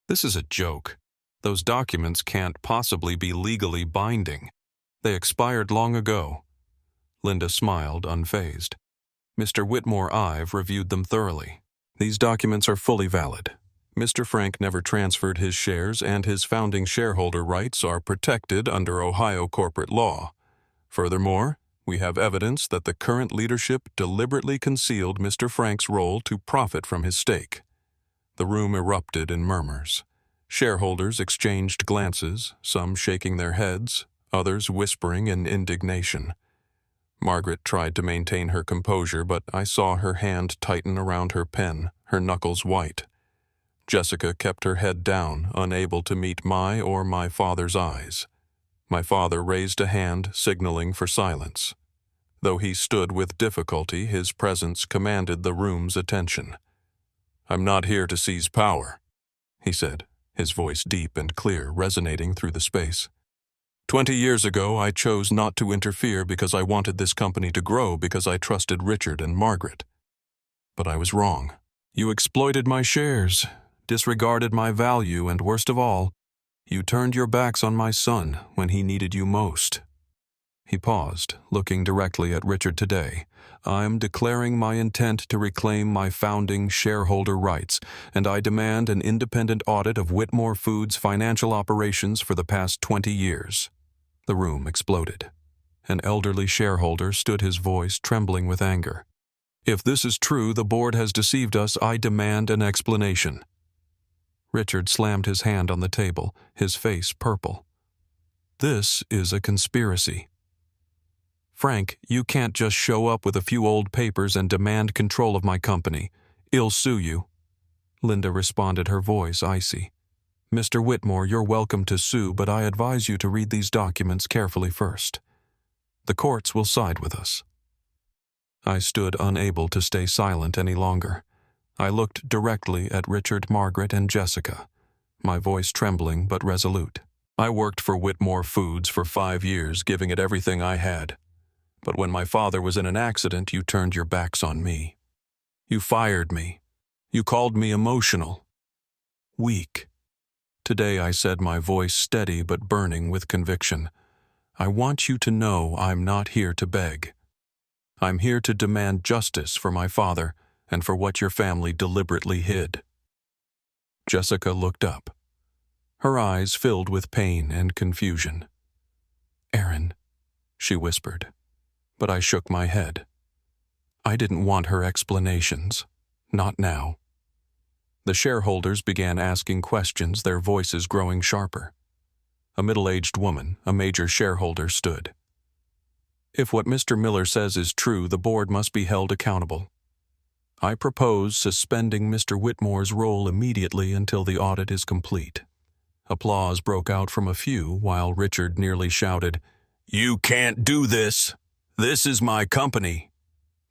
This is a joke. Those documents can't possibly be legally binding. They expired long ago. Linda smiled, unfazed. Mr. Whitmore Ive reviewed them thoroughly. These documents are fully valid. Mr. Frank never transferred his shares, and his founding shareholder rights are protected under Ohio corporate law. Furthermore, we have evidence that the current leadership deliberately concealed Mr. Frank's role to profit from his stake. The room erupted in murmurs. Shareholders exchanged glances, some shaking their heads, others whispering in indignation. Margaret tried to maintain her composure, but I saw her hand tighten around her pen, her knuckles white. Jessica kept her head down, unable to meet my or my father's eyes. My father raised a hand, signaling for silence. Though he stood with difficulty, his presence commanded the room's attention. "I'm not here to seize power," he said, his voice deep and clear, resonating through the space. 20 years ago, I chose not to interfere because I wanted this company to grow, because I trusted Richard and Margaret. But I was wrong. You exploited my shares, disregarded my value, and worst of all, you turned your backs on my son when he needed you most. He paused, looking directly at Richard today. I'm declaring my intent to reclaim my founding shareholder rights, and I demand an independent audit of Whitmore Foods' financial operations for the past 20 years. The room exploded. An elderly shareholder stood, his voice trembling with anger. If this is true, the board has deceived us. I demand an explanation. Richard slammed his hand on the table, his face purple. This is a conspiracy. Frank, you can't just show up with a few old papers and demand control of my company. I'll sue you. Linda responded, her voice icy. Mr. Whitmore, you're welcome to sue, but I advise you to read these documents carefully first. The courts will side with us. I stood unable to stay silent any longer. I looked directly at Richard, Margaret, and Jessica, my voice trembling but resolute. I worked for Whitmore Foods for 5 years, giving it everything I had. But when my father was in an accident, you turned your backs on me. You fired me. You called me emotional. Weak. Today I said, my voice steady but burning with conviction, I want you to know I'm not here to beg. I'm here to demand justice for my father and for what your family deliberately hid. Jessica looked up. Her eyes filled with pain and confusion. Aaron, she whispered, but I shook my head. I didn't want her explanations. Not now. The shareholders began asking questions, their voices growing sharper. A middle-aged woman, a major shareholder, stood. If what Mr. Miller says is true, the board must be held accountable. I propose suspending Mr. Whitmore's role immediately until the audit is complete. Applause broke out from a few, while Richard nearly shouted, You can't do this! This is my company!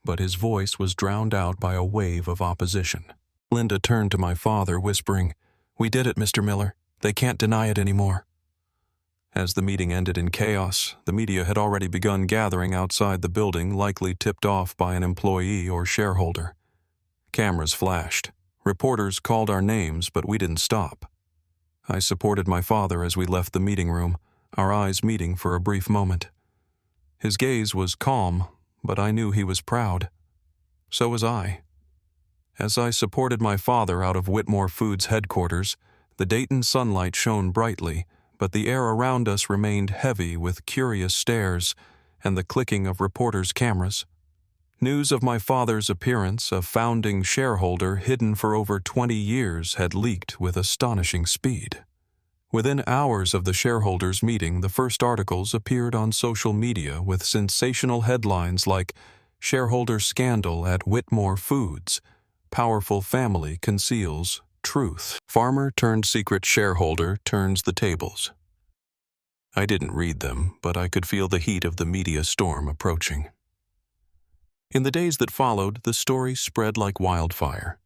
But his voice was drowned out by a wave of opposition. Linda turned to my father, whispering, We did it, Mr. Miller. They can't deny it anymore. As the meeting ended in chaos, the media had already begun gathering outside the building, likely tipped off by an employee or shareholder. Cameras flashed. Reporters called our names, but we didn't stop. I supported my father as we left the meeting room, our eyes meeting for a brief moment. His gaze was calm, but I knew he was proud. So was I. As I supported my father out of Whitmore Foods headquarters, the Dayton sunlight shone brightly, but the air around us remained heavy with curious stares and the clicking of reporters' cameras. News of my father's appearance, a founding shareholder hidden for over 20 years, had leaked with astonishing speed. Within hours of the shareholders' meeting, the first articles appeared on social media with sensational headlines like "Shareholder Scandal at Whitmore Foods," "Powerful Family Conceals Truth," "Farmer turned secret shareholder turns the tables." I didn't read them, but I could feel the heat of the media storm approaching. In the days that followed, the story spread like wildfire.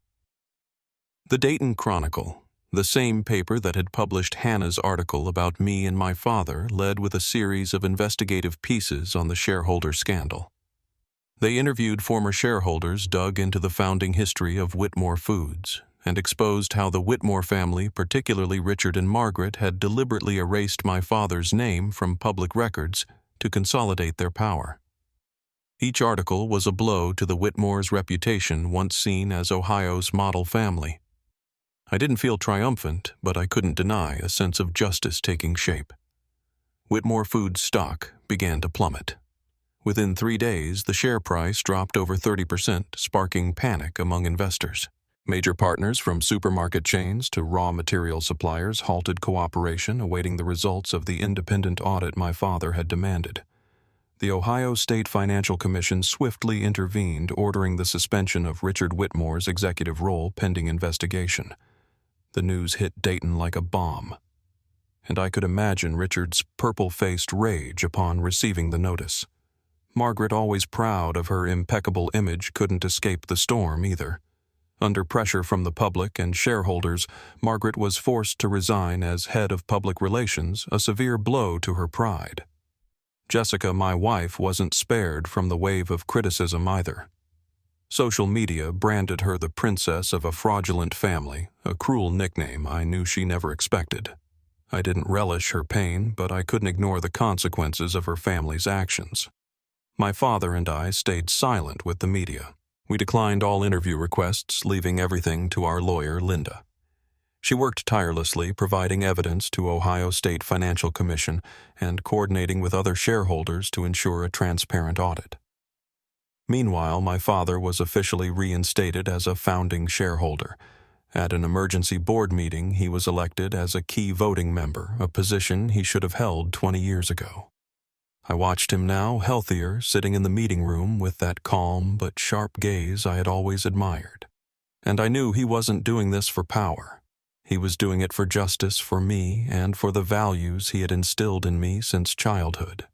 The Dayton Chronicle, the same paper that had published Hannah's article about me and my father, led with a series of investigative pieces on the shareholder scandal. They interviewed former shareholders, dug into the founding history of Whitmore Foods, and exposed how the Whitmore family, particularly Richard and Margaret, had deliberately erased my father's name from public records to consolidate their power. Each article was a blow to the Whitmore's reputation, once seen as Ohio's model family. I didn't feel triumphant, but I couldn't deny a sense of justice taking shape. Whitmore Foods stock began to plummet. Within 3 days, the share price dropped over 30%, sparking panic among investors. Major partners from supermarket chains to raw material suppliers halted cooperation, awaiting the results of the independent audit my father had demanded. The Ohio State Financial Commission swiftly intervened, ordering the suspension of Richard Whitmore's executive role pending investigation. The news hit Dayton like a bomb, and I could imagine Richard's purple-faced rage upon receiving the notice. Margaret, always proud of her impeccable image, couldn't escape the storm either. Under pressure from the public and shareholders, Margaret was forced to resign as head of public relations, a severe blow to her pride. Jessica, my wife, wasn't spared from the wave of criticism either. Social media branded her the princess of a fraudulent family, a cruel nickname I knew she never expected. I didn't relish her pain, but I couldn't ignore the consequences of her family's actions. My father and I stayed silent with the media. We declined all interview requests, leaving everything to our lawyer, Linda. She worked tirelessly, providing evidence to Ohio State Financial Commission and coordinating with other shareholders to ensure a transparent audit. Meanwhile, my father was officially reinstated as a founding shareholder. At an emergency board meeting, he was elected as a key voting member, a position he should have held 20 years ago. I watched him now, healthier, sitting in the meeting room with that calm but sharp gaze I had always admired. And I knew he wasn't doing this for power. He was doing it for justice, for me, and for the values he had instilled in me since childhood.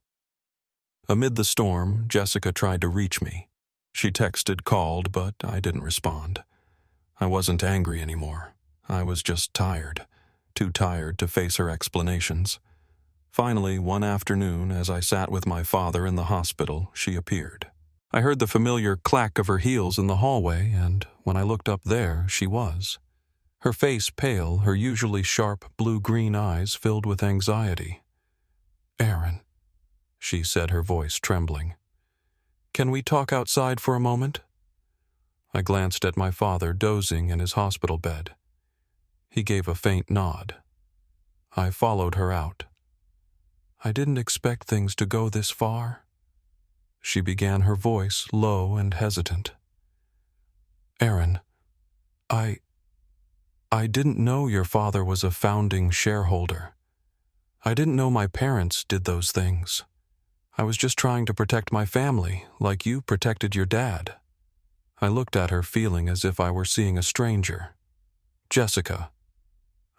Amid the storm, Jessica tried to reach me. She texted, called, but I didn't respond. I wasn't angry anymore. I was just tired, too tired to face her explanations. Finally, one afternoon, as I sat with my father in the hospital, she appeared. I heard the familiar clack of her heels in the hallway, and when I looked up there, she was. Her face pale, her usually sharp blue-green eyes filled with anxiety. "Aaron," she said, her voice trembling. "Can we talk outside for a moment?" I glanced at my father dozing in his hospital bed. He gave a faint nod. I followed her out. "I didn't expect things to go this far," she began, her voice low and hesitant. "Aaron, I didn't know your father was a founding shareholder. I didn't know my parents did those things. I was just trying to protect my family, like you protected your dad." I looked at her, feeling as if I were seeing a stranger. "Jessica,"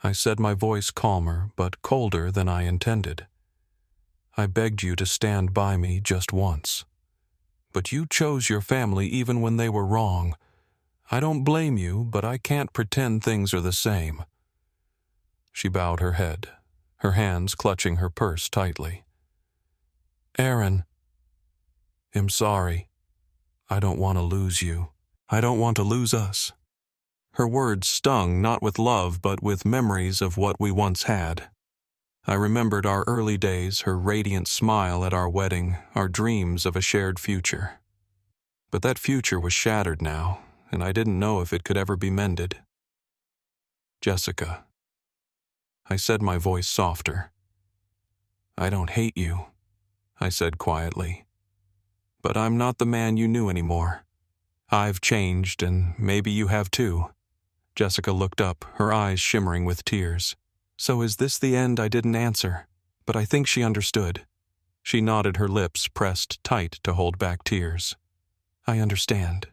I said, my voice calmer but colder than I intended. "I begged you to stand by me just once. But you chose your family even when they were wrong. I don't blame you, but I can't pretend things are the same." She bowed her head, her hands clutching her purse tightly. "Aaron, I'm sorry. I don't want to lose you. I don't want to lose us." Her words stung not with love but with memories of what we once had. I remembered our early days, her radiant smile at our wedding, our dreams of a shared future. But that future was shattered now, and I didn't know if it could ever be mended. "Jessica," I said, my voice softer. "I don't hate you," I said quietly. "But I'm not the man you knew anymore. I've changed, and maybe you have too." Jessica looked up, her eyes shimmering with tears. "So is this the end?" I didn't answer, but I think she understood. She nodded, her lips pressed tight to hold back tears. "I understand,"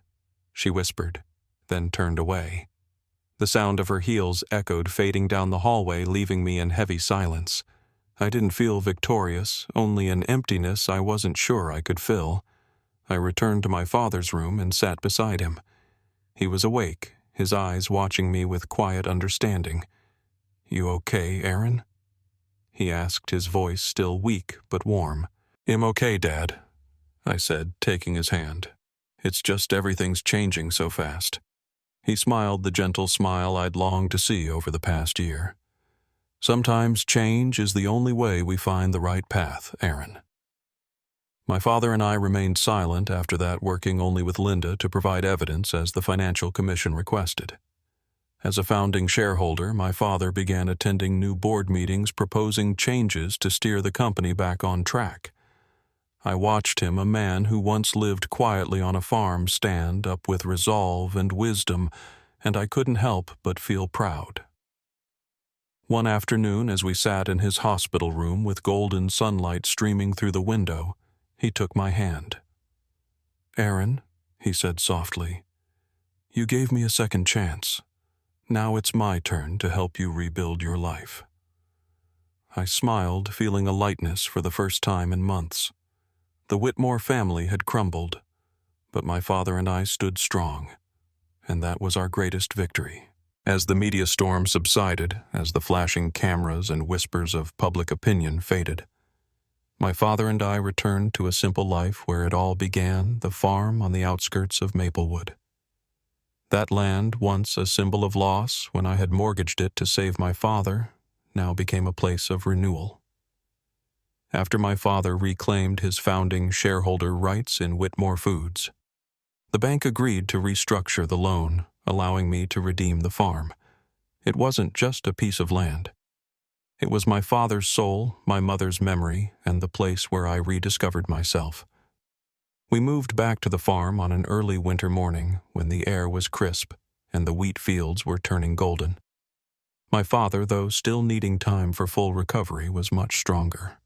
she whispered, then turned away. The sound of her heels echoed, fading down the hallway, leaving me in heavy silence. I didn't feel victorious, only an emptiness I wasn't sure I could fill. I returned to my father's room and sat beside him. He was awake, his eyes watching me with quiet understanding. "You okay, Aaron?" he asked, his voice still weak but warm. "I'm okay, Dad," I said, taking his hand. "It's just everything's changing so fast." He smiled the gentle smile I'd longed to see over the past year. "Sometimes change is the only way we find the right path, Aaron." My father and I remained silent after that, working only with Linda to provide evidence as the Financial Commission requested. As a founding shareholder, my father began attending new board meetings proposing changes to steer the company back on track. I watched him, a man who once lived quietly on a farm, stand up with resolve and wisdom, and I couldn't help but feel proud. One afternoon, as we sat in his hospital room with golden sunlight streaming through the window, he took my hand. "Aaron," he said softly, "you gave me a second chance. Now it's my turn to help you rebuild your life." I smiled, feeling a lightness for the first time in months. The Whitmore family had crumbled, but my father and I stood strong, and that was our greatest victory. As the media storm subsided, as the flashing cameras and whispers of public opinion faded, my father and I returned to a simple life where it all began, the farm on the outskirts of Maplewood. That land, once a symbol of loss when I had mortgaged it to save my father, now became a place of renewal. After my father reclaimed his founding shareholder rights in Whitmore Foods, the bank agreed to restructure the loan, allowing me to redeem the farm. It wasn't just a piece of land. It was my father's soul, my mother's memory, and the place where I rediscovered myself. We moved back to the farm on an early winter morning when the air was crisp and the wheat fields were turning golden. My father, though still needing time for full recovery, was much stronger.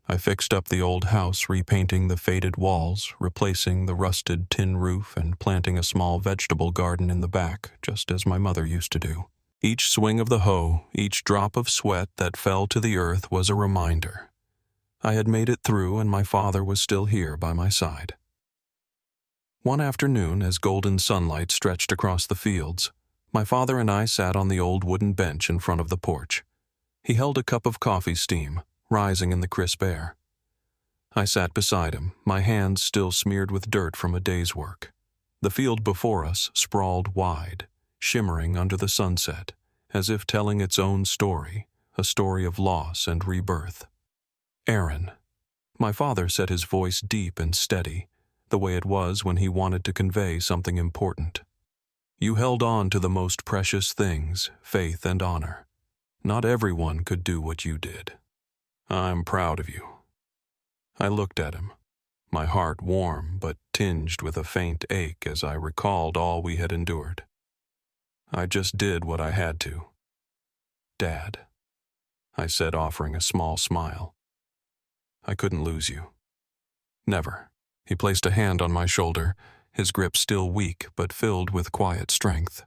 I fixed up the old house, repainting the faded walls, replacing the rusted tin roof, and planting a small vegetable garden in the back, just as my mother used to do. Each swing of the hoe, each drop of sweat that fell to the earth was a reminder. I had made it through, and my father was still here by my side. One afternoon, as golden sunlight stretched across the fields, my father and I sat on the old wooden bench in front of the porch. He held a cup of coffee steam, rising in the crisp air. I sat beside him, my hands still smeared with dirt from a day's work. The field before us sprawled wide, shimmering under the sunset, as if telling its own story, a story of loss and rebirth. "Aaron," my father said, his voice deep and steady, the way it was when he wanted to convey something important. "You held on to the most precious things, faith and honor. Not everyone could do what you did. I'm proud of you." I looked at him, my heart warm but tinged with a faint ache as I recalled all we had endured. "I just did what I had to." "Dad," I said, offering a small smile. "I couldn't lose you. Never." He placed a hand on my shoulder, his grip still weak but filled with quiet strength.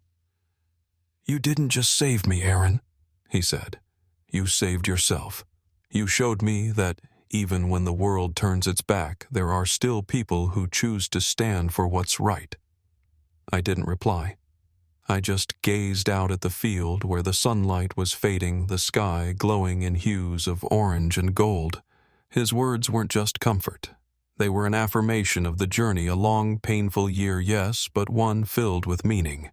"You didn't just save me, Aaron," he said. "You saved yourself. You showed me that even when the world turns its back, there are still people who choose to stand for what's right." I didn't reply. I just gazed out at the field where the sunlight was fading, the sky glowing in hues of orange and gold. His words weren't just comfort. They were an affirmation of the journey, a long, painful year, yes, but one filled with meaning.